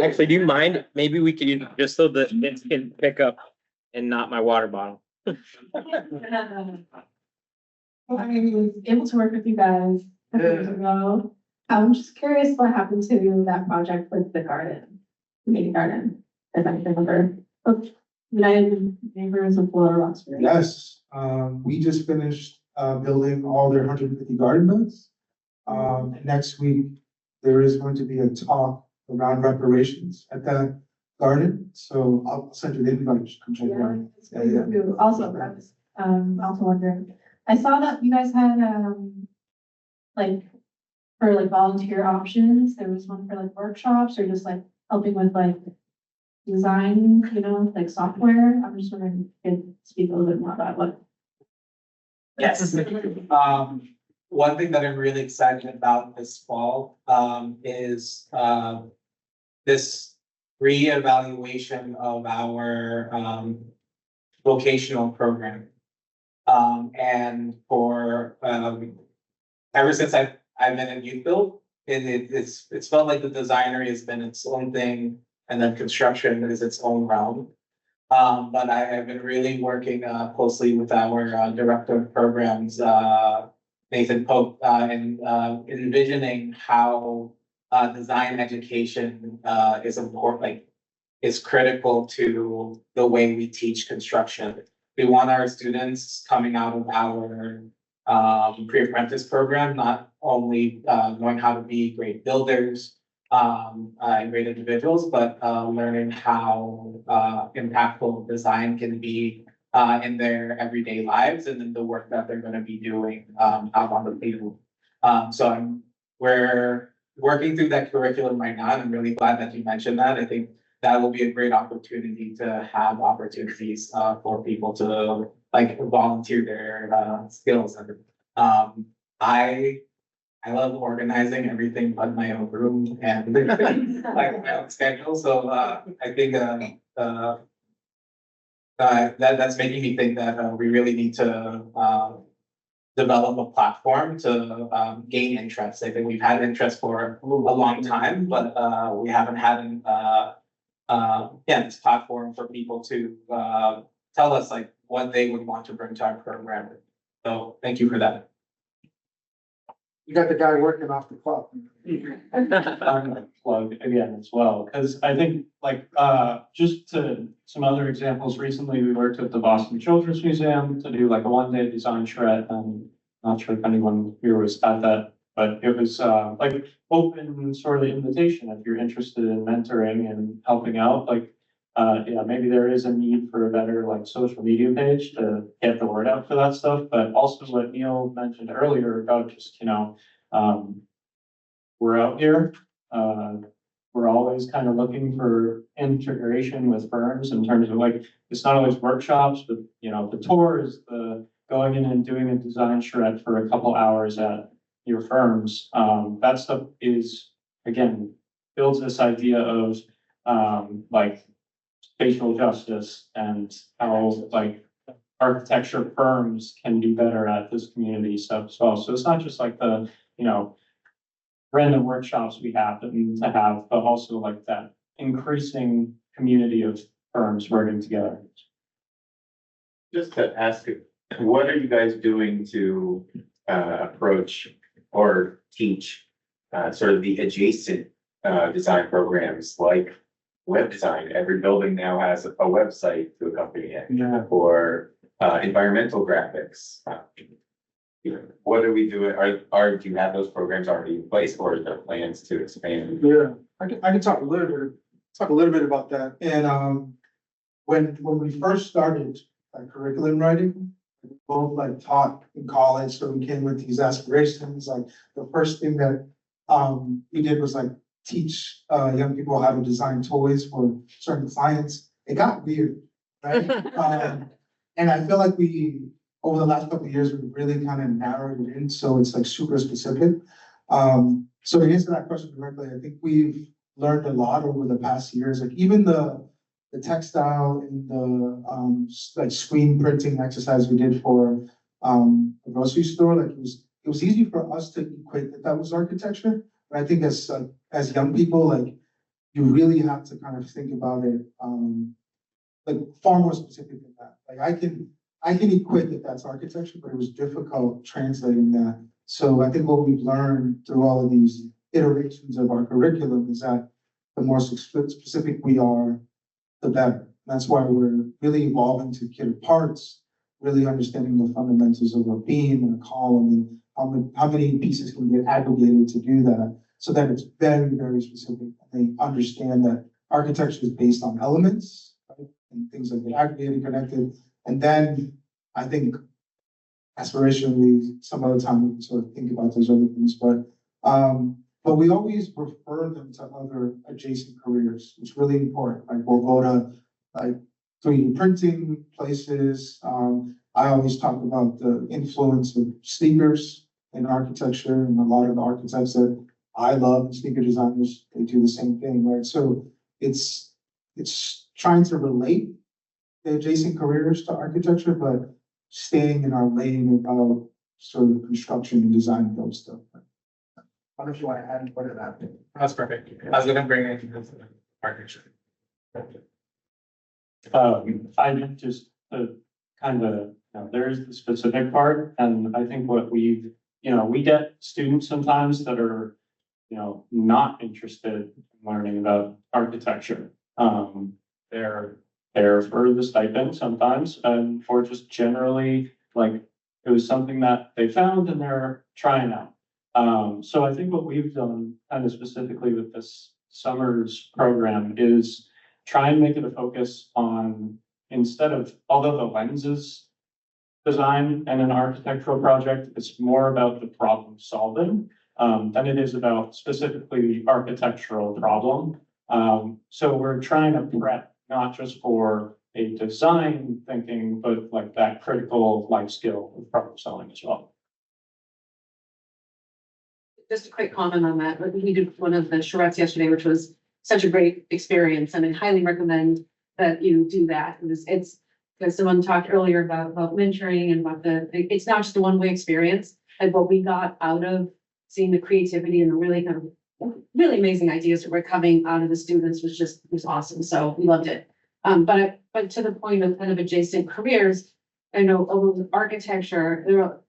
Actually, do you mind? Maybe we could use it just so that it can pick up and not my water bottle. Well, I was able to work with you guys a few years ago. I'm just curious what happened to that project with the garden, community garden, if I can remember. United Neighbors of Florida Roxbury. Yes, we just finished building all their 150 garden beds. Next week, there is going to be a talk around reparations at that garden, so I'll send you the invite, you can check it out. It's great to do. Also, I was also wondering, I saw that you guys had like for like volunteer options, there was one for like workshops or just like helping with like design, you know, like software. I'm just wondering if you could speak a little bit more about what. Yes. One thing that I'm really excited about this fall, is, this reevaluation of our, vocational program. And for, ever since I've been in YouthBuild, it's felt like the Designery has been its own thing, and then construction is its own realm. But I have been really working closely with our director of programs, Nathan Pope, and envisioning how design education is important, like is critical to the way we teach construction. We want our students coming out of our pre-apprentice program not only knowing how to be great builders and great individuals, but learning how impactful design can be in their everyday lives and in the work that they're going to be doing out on the field. We're working through that curriculum right now, and I'm really glad that you mentioned that. I think that will be a great opportunity to have opportunities for people to like volunteer their skills. And I love organizing everything but my own room and like my own schedule. So I think that's making me think that we really need to develop a platform to gain interest. I think we've had interest for a long time, but we haven't had this platform for people to tell us like what they would want to bring to our program. So thank you for that. You got the guy working off the clock. I'm gonna plug again as well, because I think like just to some other examples, recently we worked with the Boston Children's Museum to do like a one-day design shred. I'm not sure if anyone here was at that, but it was like open sort of invitation if you're interested in mentoring and helping out. Like yeah, maybe there is a need for a better like social media page to get the word out for that stuff. But also what Neil mentioned earlier about just, you know, we're out here, we're always kind of looking for integration with firms in terms of like, it's not always workshops, but you know, the tours, the going in and doing a design shred for a couple hours at your firms. That stuff is, again, builds this idea of like spatial justice and how like architecture firms can do better at this community stuff as well. So it's not just like the, you know, random workshops we happen to have, but also like that increasing community of firms working together. Just to ask, what are you guys doing to approach or teach sort of the adjacent design programs like web design? Every building now has a website to accompany it. Yeah. Or environmental graphics. What are we doing? Do you have those programs already in place, or are there plans to expand? Yeah, I can talk a little bit about that. And when we first started curriculum writing, we both like taught in college, so we came with these aspirations. Like the first thing that we did was like teach young people how to design toys for certain clients. It got weird. right? And I feel like over the last couple of years, we've really kind of narrowed it in, so it's like super specific. So to answer that question directly, I think we've learned a lot over the past years, like even the textile and the like screen printing exercise we did for the grocery store, like it was easy for us to equate that was architecture. But I think as young people, like you really have to kind of think about it like far more specific than that. Like I can equate that that's architecture, but it was difficult translating that. So I think what we've learned through all of these iterations of our curriculum is that the more specific we are, the better. That's why we're really evolving to kit parts, really understanding the fundamentals of a beam and a column and how many pieces can get aggregated to do that, so that it's very, very specific. They understand that architecture is based on elements, right? And things that get aggregated, connected. And then I think aspirationally, some other time we can sort of think about those other things, but we always refer them to other adjacent careers. It's really important. Like we'll go to like 3D printing places. I always talk about the influence of sneakers in architecture, and a lot of the architects that I love, sneaker designers, they do the same thing, right? So it's trying to relate the adjacent careers to architecture, but staying in our lane about sort of construction and design build stuff. I don't know if you want to add what did that. That's perfect. I was gonna bring it into the architecture. I just, kind of, there's the specific part, and I think what we get students sometimes that are, not interested in learning about architecture. They're there for the stipend sometimes, and for just generally, like, it was something that they found and they're trying out. So I think what we've done kind of specifically with this summer's program is try and make it a focus on, instead of, although the lenses design and an architectural project, it's more about the problem solving than it is about specifically the architectural problem. So we're trying to prep not just for a design thinking, but like that critical life skill of problem solving as well. Just a quick comment on that. We did one of the charrettes yesterday, which was such a great experience, and I highly recommend that you do that. It's because someone talked earlier about mentoring and about it's not just a one-way experience. And what we got out of seeing the creativity and the really really amazing ideas that were coming out of the students was awesome. So we loved it. But to the point of kind of adjacent careers, I know with architecture, there are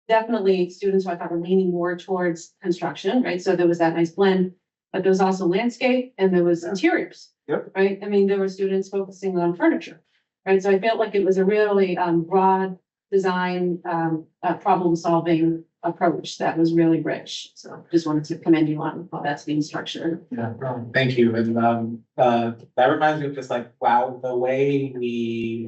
definitely students who I thought were leaning more towards construction, right? So there was that nice blend, but there was also landscape and there was interiors. Yep. Right? I mean, there were students focusing on furniture, right? So I felt like it was a really broad design, problem solving approach that was really rich. So just wanted to commend you on how that's being structured. Yeah, thank you. And that reminds me of just like, wow, the way we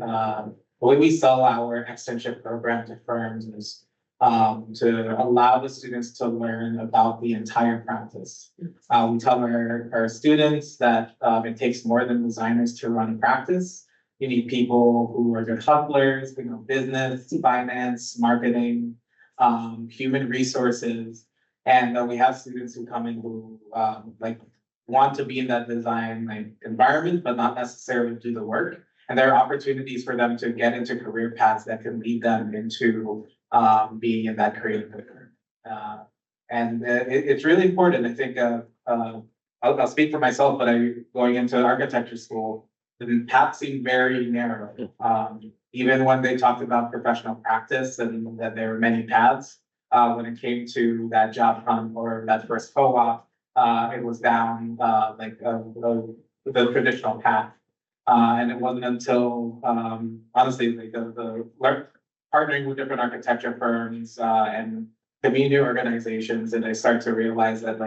sell our externship program to firms is to allow the students to learn about the entire practice. We tell our students that it takes more than designers to run a practice. You need people who are good hustlers, who know business, finance, marketing, human resources. And we have students who come in who want to be in that design environment, but not necessarily do the work. And there are opportunities for them to get into career paths that can lead them into being in that creative career. And it's really important. I think I'll speak for myself, but going into architecture school, the path seemed very narrow. Even when they talked about professional practice and that there were many paths, when it came to that job hunt or that first co-op, it was down the traditional path. And it wasn't until honestly the partnering with different architecture firms and community organizations, and I start to realize that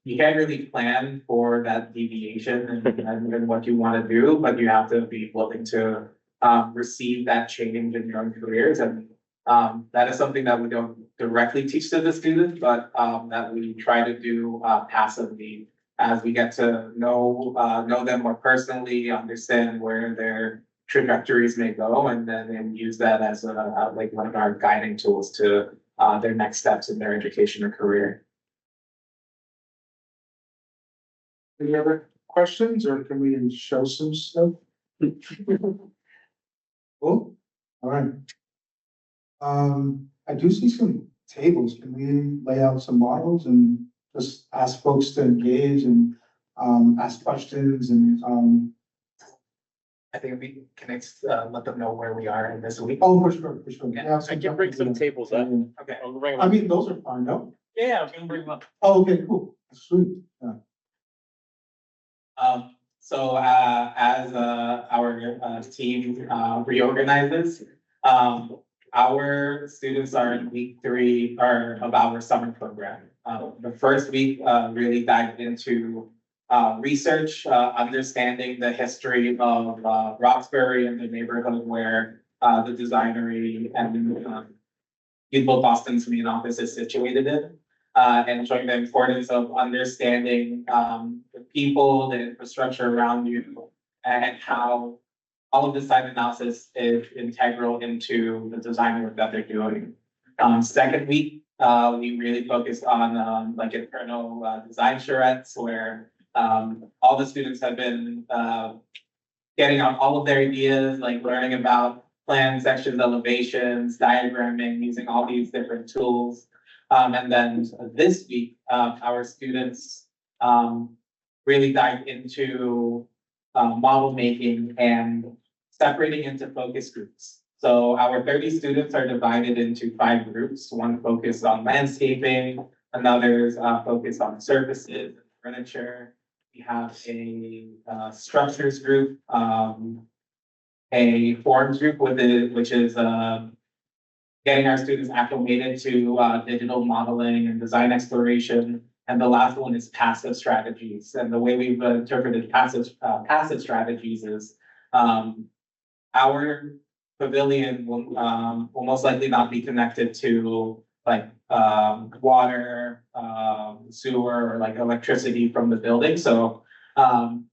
you can't really plan for that deviation and what you want to do, but you have to be willing to receive that change in your own careers. And that is something that we don't directly teach to the students, but that we try to do passively as we get to know them more personally, understand where their trajectories may go, and then use that as like one of our guiding tools to their next steps in their education or career. Any other questions, or can we show some stuff? Cool, all right. I do see some tables. Can we lay out some models and just ask folks to engage and ask questions and I think we can let them know where we are in this week. oh, for sure, for sure. Yeah, I can bring some tables up. Okay. I'll bring them I up. mean, those are fine, no? Yeah, I'm gonna bring them up. Oh, okay, cool, sweet, yeah. So, as, our, team, reorganizes, our students are in week 3 of our summer program. The first week, really dived into, research, understanding the history of, Roxbury and the neighborhood where, the Designery and, YouthBuild Boston's main office is situated in. And showing the importance of understanding the people, the infrastructure around you, and how all of this site analysis is integral into the design work that they're doing. Second week, we really focused on like internal design charrettes, where all the students have been getting out all of their ideas, like learning about plan sections, elevations, diagramming, using all these different tools. And then this week, our students really dived into model making and separating into focus groups. So our 30 students are divided into 5 groups. One focused on landscaping, another's focused on surfaces and furniture. We have a structures group, a forms group which is getting our students acclimated to digital modeling and design exploration. And the last one is passive strategies. And the way we've interpreted passive strategies is our pavilion will most likely not be connected to like water, sewer, or like electricity from the building. So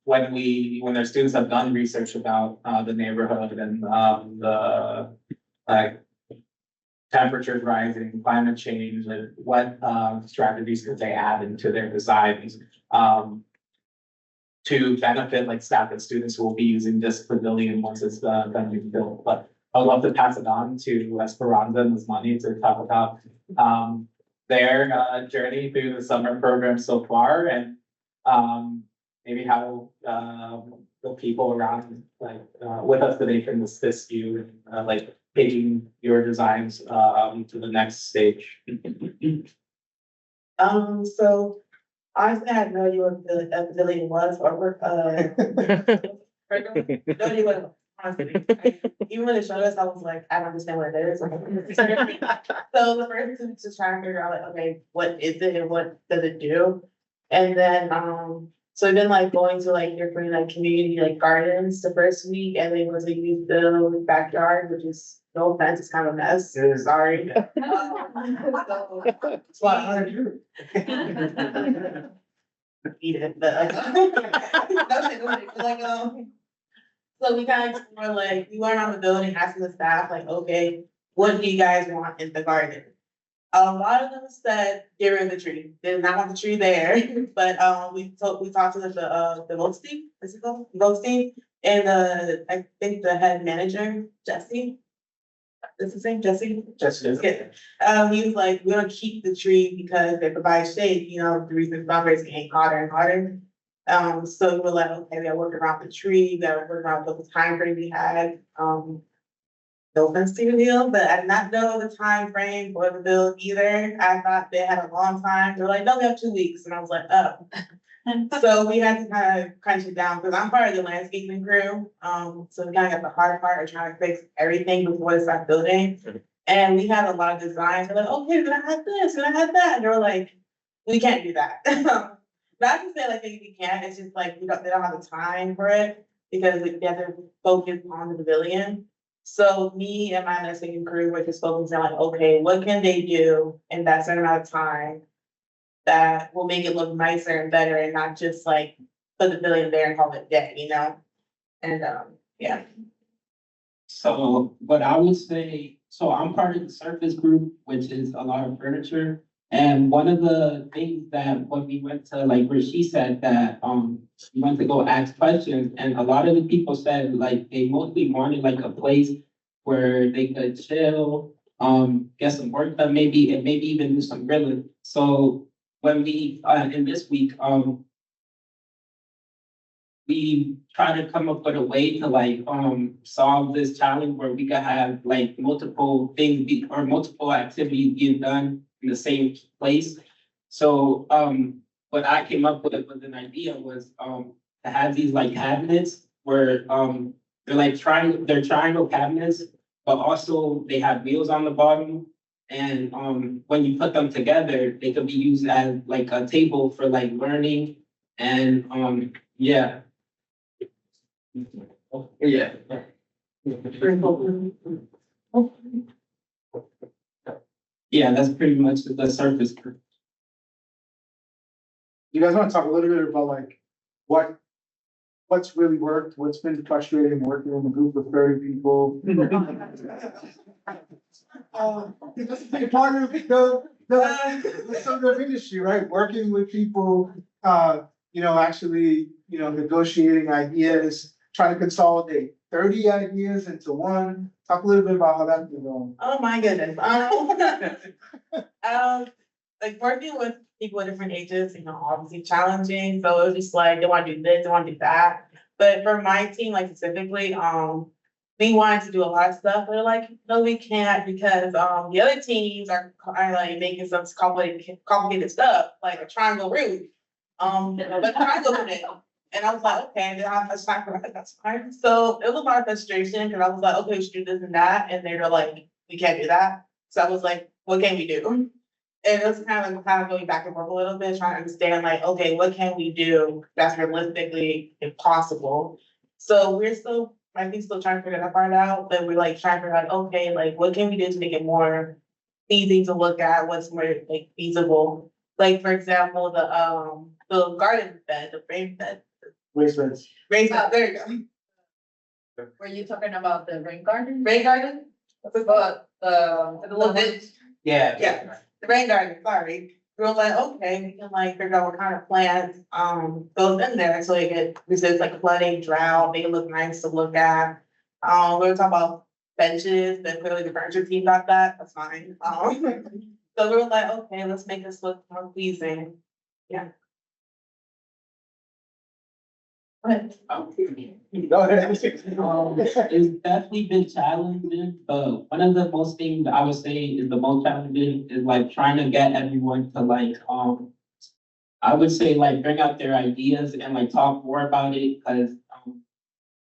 when their students have done research about the neighborhood and the like temperatures rising, climate change, and what strategies could they add into their designs to benefit like staff and students who will be using this pavilion once it's done being built. But I would love to pass it on to Esperanza and Usmani to talk about their journey through the summer program so far, and maybe how the people around like with us today can assist you in like taking your designs to the next stage. So honestly, I had no idea what the pavilion was or no idea what it was, honestly. Even when they showed us, I was like, I don't understand what it is. So the first thing to try and figure out like, okay, what is it and what does it do? And then so I've been like going to like different like community like gardens the first week, and then was a YouthBuild backyard, which is no offense, it's kind of a mess. Sorry. That's why I hired you. Eat it, but like so we kind of explore like we went around the building asking the staff like, okay, what do you guys want in the garden? A lot of them said get rid of the tree. They did not want the tree there, but we talked to the Goldstein, is it called Goldstein, and I think the head manager Jesse. Is his name Jesse? Jesse. Yeah. He was like, we don't keep the tree because they provide shade. You know, the reason it's not getting hotter and hotter. So we were like, okay, we gotta work around the tree. We gotta work around the time frame we had. No offense to the deal, but I did not know the time frame for the build either. I thought they had a long time. They're like, no, we have 2 weeks. And I was like, oh. So we had to kind of crunch it down because I'm part of the landscaping crew. So we kind of got the hard part of trying to fix everything before they start building. And we had a lot of designs. They're like, okay, we're gonna have this, we're gonna have that. And they were like, we can't do that. Not to say like we can't, it's just like they don't have the time for it because they have to focus on the pavilion. So me and my landscaping crew were just focusing on like, okay, what can they do in that certain amount of time that will make it look nicer and better and not just like put the building there and call it dead, you know? And, yeah. So what I would say, so I'm part of the surface group, which is a lot of furniture. And one of the things that when we went to, like where she said that we went to go ask questions, and a lot of the people said like they mostly wanted like a place where they could chill, get some work done maybe, and maybe even do some grilling. So when we in this week, we try to come up with a way to like solve this challenge where we could have like multiple things or multiple activities being done in the same place. So what I came up with an idea was to have these like cabinets where they're like triangle cabinets, but also they have wheels on the bottom. And when you put them together, they could be used as like a table for like learning and yeah. Yeah. Yeah, that's pretty much the surface. You guys want to talk a little bit about like what's really worked, what's been frustrating working in a group of 30 people? Part of the sort of industry, right? Working with people, actually, negotiating ideas, trying to consolidate 30 ideas into one. Talk a little bit about how that's been going. Oh my goodness. Like working with people at different ages, obviously challenging. So it was just like, they want to do this, they want to do that. But for my team, like specifically, we wanted to do a lot of stuff. They're like, no, we can't because the other teams are like making some complicated stuff, like a triangle roof. But triangle in it. And I was like, okay, then I have time for that, that's fine. So it was a lot of frustration because I was like, okay, we should do this and that. And they were like, we can't do that. So I was like, what can we do? And it was kind of going back and forth a little bit, trying to understand like, okay, what can we do that's realistically impossible? So we're still, I think, still trying to figure that part out, but we're like trying to figure out, okay, like what can we do to make it more easy to look at, what's more like feasible? Like for example, the garden bed, the raised bed. Raised beds. Raised bed, there you go. Were you talking about the rain garden? Rain garden? But The little bit. Yeah. Yeah, the rain garden, sorry. We were like, okay, we can like figure out what kind of plants goes in there so it could resist like flooding, drought, make it look nice to look at. We were talking about benches, but clearly the furniture team got that, that's fine. So we were like, okay, let's make this look more pleasing. Yeah. It's definitely been challenging, but one of the most things I would say is the most challenging is like trying to get everyone to like, I would say like bring out their ideas and like talk more about it, because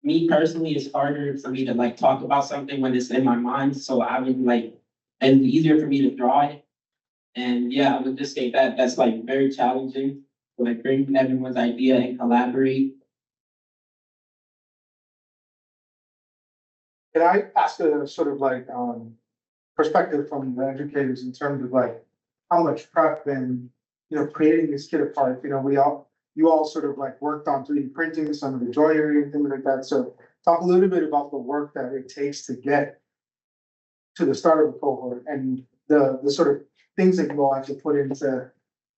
me personally, it's harder for me to like talk about something when it's in my mind, so I would like, it's easier for me to draw it. And yeah, I would just say that that's like very challenging, to like bring everyone's idea and collaborate. Can I ask a sort of like, perspective from the educators in terms of like, how much prep and, creating this kit of parts, you all sort of like worked on 3D printing, some of the joinery and things like that. So talk a little bit about the work that it takes to get to the start of the cohort and the sort of things that you all have to put into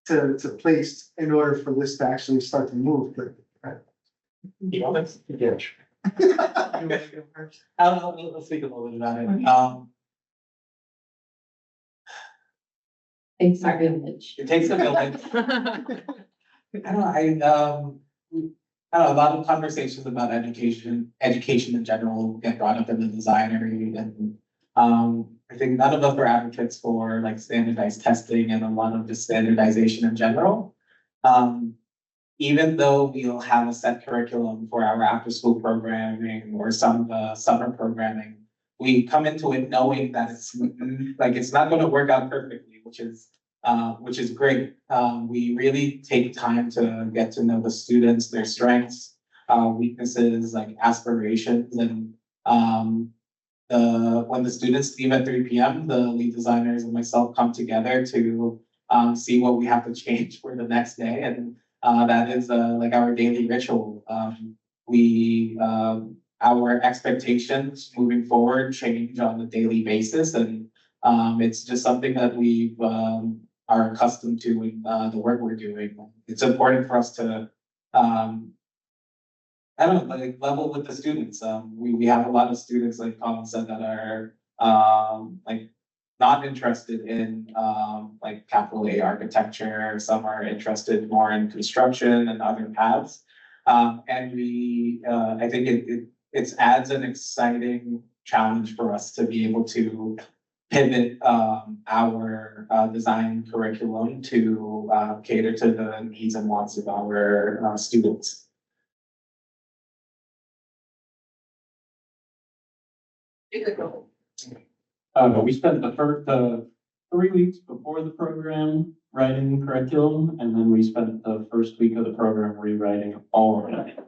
to place in order for this to actually start to move. Let's speak a little bit about it. It's a village. It takes a village. I don't know, a lot of conversations about education in general get brought up in the Designery, and I think none of us are advocates for like standardized testing and a lot of just standardization in general. Even though we'll have a set curriculum for our after-school programming or some summer programming, we come into it knowing that it's not going to work out perfectly, which is great. We really take time to get to know the students, their strengths, weaknesses, like aspirations, and when the students leave at 3 p.m., the lead designers and myself come together to see what we have to change for the next day. And that is like our daily ritual. Our expectations moving forward change on a daily basis, and it's just something that we are accustomed to in the work we're doing. It's important for us to I don't know, like level with the students. We have a lot of students, like Colin said, that are like not interested in like capital A architecture. Some are interested more in construction and other paths. And I think it adds an exciting challenge for us to be able to pivot our design curriculum to cater to the needs and wants of our students. We spent the 3 weeks before the program writing curriculum, and then we spent the first week of the program rewriting all of it.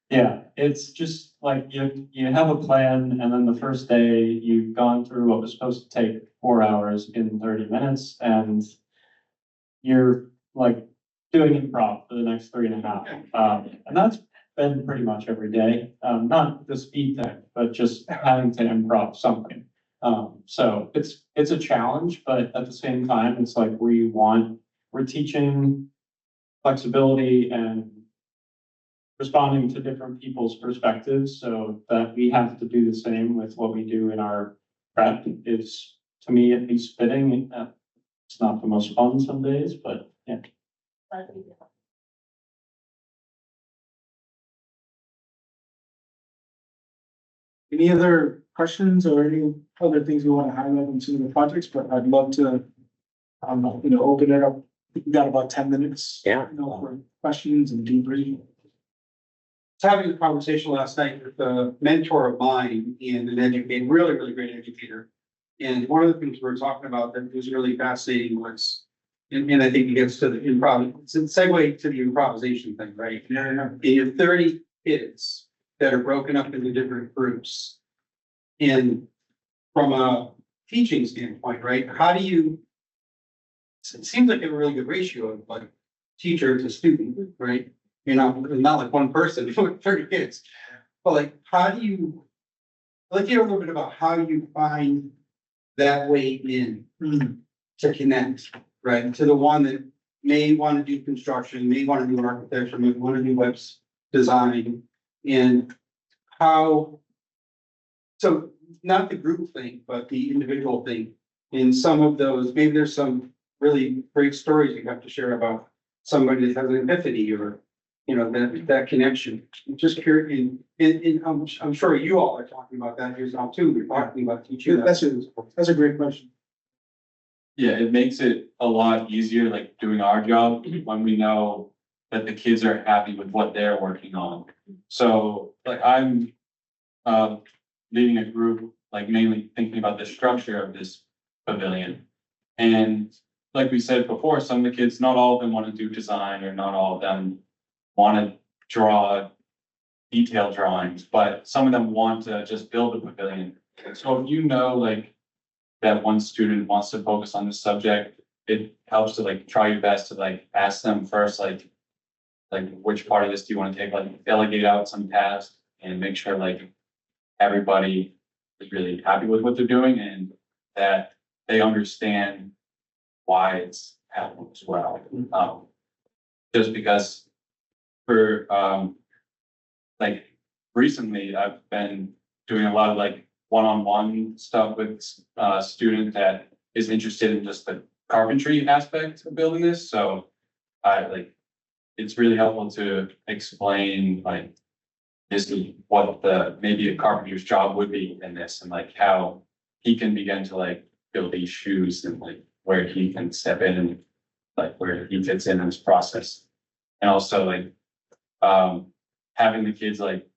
Yeah, it's just like you have a plan, and then the first day you've gone through what was supposed to take 4 hours in 30 minutes, and you're like doing improv for the next 3.5. And that's been pretty much every day. Not the speed thing, but just having to improv something. So it's a challenge, but at the same time, it's like we're teaching flexibility and responding to different people's perspectives, so that we have to do the same with what we do in our prep is, to me, at least fitting. It's not the most fun some days, but yeah. Any other questions or any other things you want to highlight on some of the projects? But I'd love to, open it up. We got about 10 minutes. Yeah. For questions and debriefing. Was having a conversation last night with a mentor of mine and an educator, really great educator. And one of the things we were talking about that was really fascinating was, and I think it gets to the improv, it's a segue to the improvisation thing, right? Yeah. You have 30 kids that are broken up into different groups. And from a teaching standpoint, right, how do you, it seems like a really good ratio of like teacher to student, right? Not like one person with 30 kids, but like, how do you, I'd like to hear a little bit about how you find that way in to connect, right? To the one that may want to do construction, may want to do architecture, may want to do web design, and how, so not the group thing, but the individual thing. In some of those, maybe there's some really great stories you have to share about somebody that has an epiphany or, that connection. I'm just curious, I'm sure you all are talking about that yourself too. You're talking about teaching. That's a great question. Yeah, it makes it a lot easier, like doing our job when we know that the kids are happy with what they're working on. So like I'm leading a group, like mainly thinking about the structure of this pavilion. And like we said before, some of the kids, not all of them want to do design, or not all of them want to draw detailed drawings, but some of them want to just build a pavilion. So if you know like that one student wants to focus on this subject, it helps to like try your best to like ask them first, like which part of this do you want to take, like delegate out some tasks and make sure like everybody is really happy with what they're doing and that they understand why it's happening as well. Just because for like recently I've been doing a lot of like one-on-one stuff with a student that is interested in just the carpentry aspect of building this. So it's really helpful to explain like this is what maybe a carpenter's job would be in this, and like how he can begin to like build these shoes and like where he can step in and like where he fits in this process. And also like having the kids like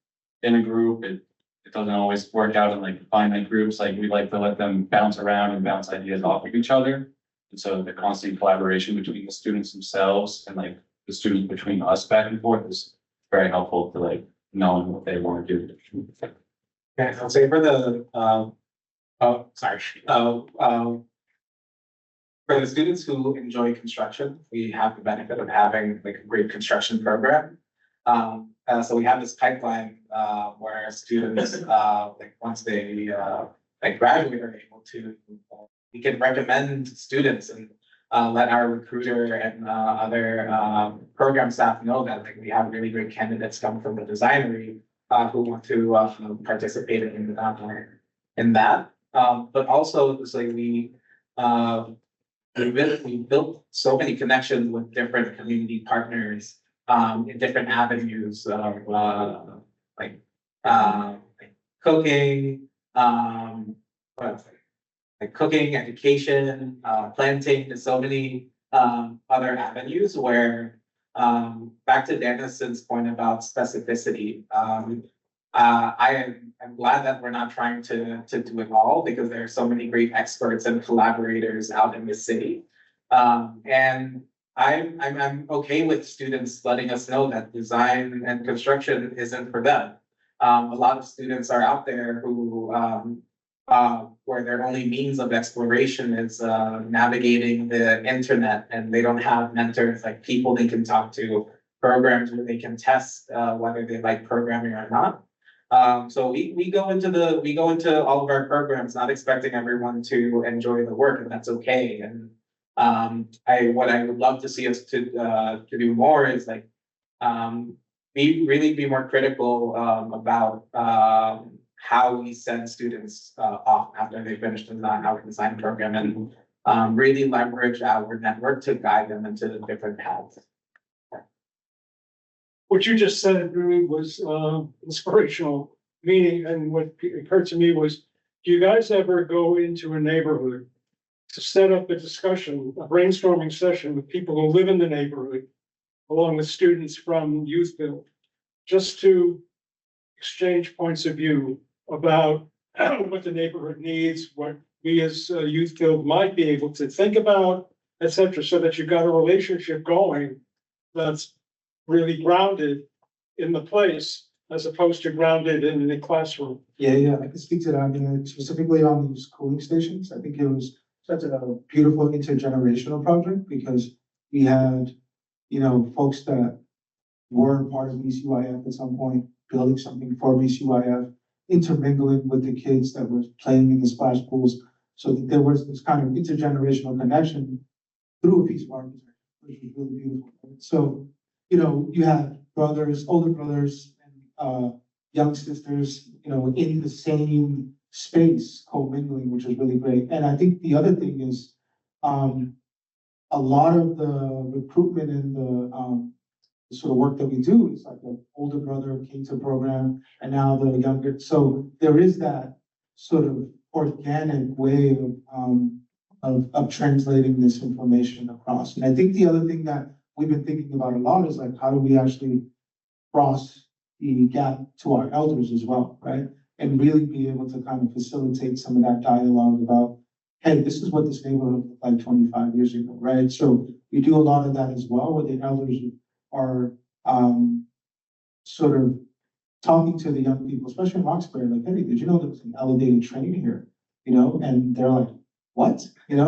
in a group, it doesn't always work out in like finite groups. Like we like to let them bounce around and bounce ideas off of each other. And so the constant collaboration between the students themselves and like the students between us back and forth is very helpful to like knowing what they want to do. Yeah, I'll say for the For the students who enjoy construction, we have the benefit of having like a great construction program. So we have this pipeline, where students, like once they, like graduate are able to, we can recommend students and, let our recruiter and, other, program staff know that like we have really great candidates come from the Designery, who want to, participate in that. But also it's like we built so many connections with different community partners, in different avenues of, like cooking, what else? Like cooking, education, planting, there's so many, other avenues where, back to Danyson point about specificity, I'm glad that we're not trying to do it all because there are so many great experts and collaborators out in the city. And I'm okay with students letting us know that design and construction isn't for them. A lot of students are out there who, where their only means of exploration is, navigating the internet, and they don't have mentors, like people they can talk to, programs where they can test, whether they like programming or not. So we go into all of our programs not expecting everyone to enjoy the work, and that's okay. And what I would love to see us to do more is like, be more critical, about, how we send students, off after they finish our design program, and really leverage our network to guide them into the different paths. What you just said really was inspirational, meaning, and what occurred to me was, do you guys ever go into a neighborhood to set up a discussion, a brainstorming session with people who live in the neighborhood, along with students from YouthBuild, just to exchange points of view about what the neighborhood needs, what we as YouthBuild might be able to think about, et cetera, so that you've got a relationship going that's really grounded in the place as opposed to grounded in the classroom. Yeah, I can speak to that. I mean, specifically on these cooling stations, I think it was such a beautiful intergenerational project because we had, folks that were part of BCYF at some point, building something for BCYF, intermingling with the kids that were playing in the splash pools. So that there was this kind of intergenerational connection through a piece of architecture, which was really beautiful. So, you had brothers, older brothers, and young sisters, in the same space co-mingling, which was really great. And I think the other thing is, a lot of the recruitment and the sort of work that we do is like the older brother came to the program, and now the younger. So there is that sort of organic way of translating this information across. And I think the other thing that we've been thinking about a lot is like, how do we actually cross the gap to our elders as well, right? And really be able to kind of facilitate some of that dialogue about, hey, this is what this neighborhood looked like 25 years ago, right? So we do a lot of that as well, where the elders are sort of talking to the young people, especially in Roxbury, like, hey, did you know there was an elevated train here? And they're like, what?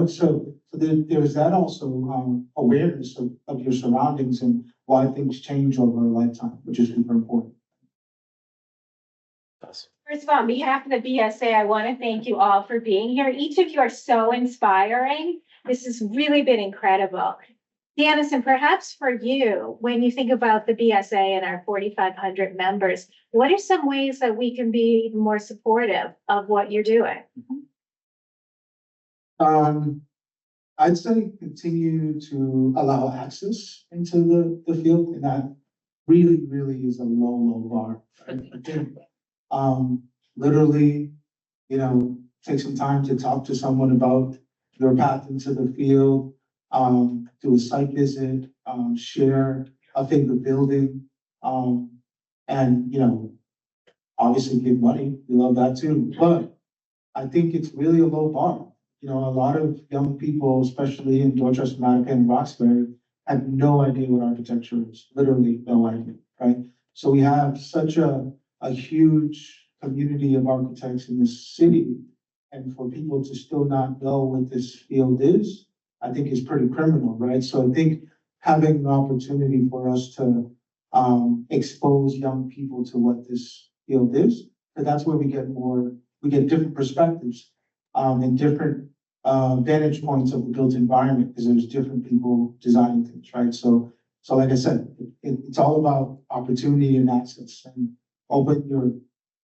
So there's that also awareness of your surroundings and why things change over a lifetime, which is super important. First of all, on behalf of the BSA, I want to thank you all for being here. Each of you are so inspiring. This has really been incredible. Danyson, perhaps for you, when you think about the BSA and our 4,500 members, what are some ways that we can be more supportive of what you're doing? I'd say continue to allow access into the field, and that really, really is a low bar. Literally, take some time to talk to someone about your path into the field, do a site visit, share a favorite building, and obviously give money. We love that too. But I think it's really a low bar. A lot of young people, especially in Dorchester, Mattapan, and Roxbury, have no idea what architecture is. Literally no idea, right? So we have such a huge community of architects in this city, and for people to still not know what this field is, I think is pretty criminal, right? So I think having an opportunity for us to expose young people to what this field is, and that's where we get different perspectives and different vantage points of the built environment, because there's different people designing things, right? So like I said, it's all about opportunity and access, and open your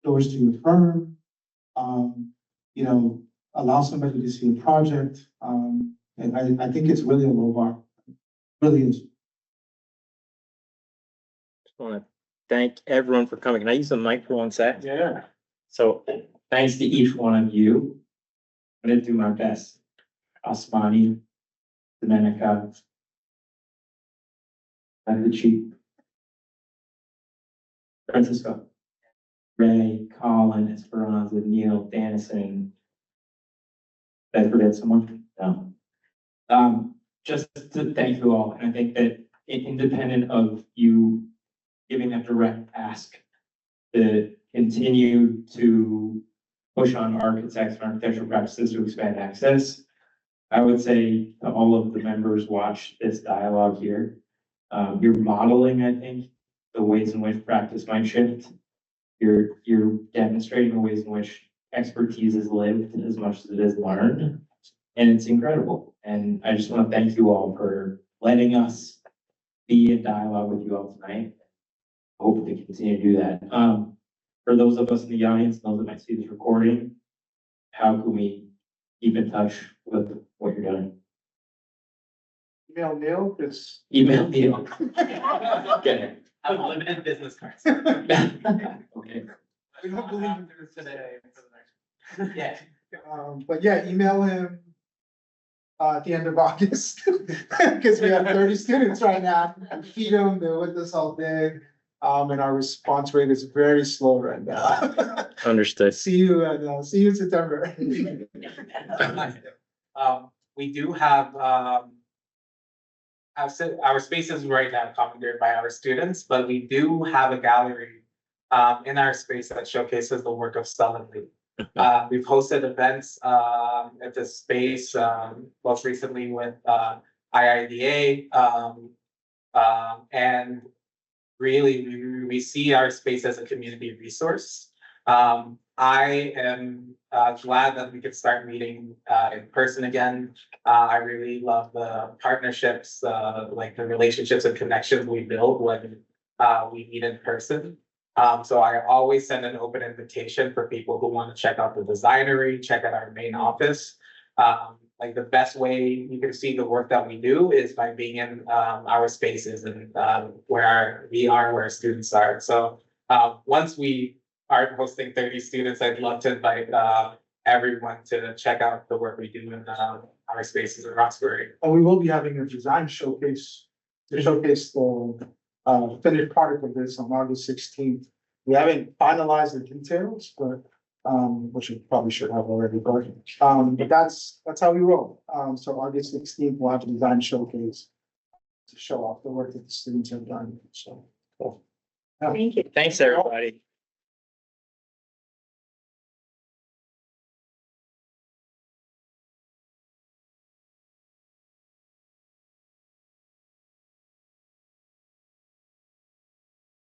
doors to your firm. You know, allow somebody to see a project. And I think it's really a low bar. Really is. Just want to thank everyone for coming. Can I use the mic for 1 sec? Yeah. So thanks to each one of you. I'm gonna do my best. Asmani, Domenica, Chief, Francisco, Ray, Colin, Esperanza, Neil, Danyson. Did I forget someone? No. Just to thank you all, and I think that independent of you giving a direct ask to continue to push on architects and architectural practices to expand access, I would say to all of the members watch this dialogue here. You're modeling, I think, the ways in which practice might shift. You're demonstrating the ways in which expertise is lived as much as it is learned. And it's incredible. And I just want to thank you all for letting us be in dialogue with you all tonight. I hope to continue to do that. For those of us in the audience, those that might see this recording, how can we keep in touch with what you're doing? Email Neil, it's. Email Neil. Okay. I have limited business cards. Okay. We don't believe in this Today. Yeah. But yeah, email him at the end of August, because we have 30 students right now. We feed them, they're with us all day. And our response rate is very slow right now. Understood. See you in September. We do have, our spaces right now commandeered by our students, but we do have a gallery in our space that showcases the work of Sullivan Lee. We've hosted events at this space, most recently with IIDA, and really we see our space as a community resource. I am glad that we could start meeting in person again. I really love the partnerships, like the relationships and connections we build when we meet in person. So I always send an open invitation for people who want to check out the Designery, check out our main office. Like the best way you can see the work that we do is by being in our spaces and where our students are. So once we are hosting 30 students, I'd love to invite everyone to check out the work we do in our spaces in Roxbury. And we will be having a design showcase to showcase the finished product of this on August 16th. We haven't finalized the details, but which we probably should have already, but that's how we roll. So August 16th, we'll have a design showcase to show off the work that the students have done. So cool. Thank you. Thanks, everybody.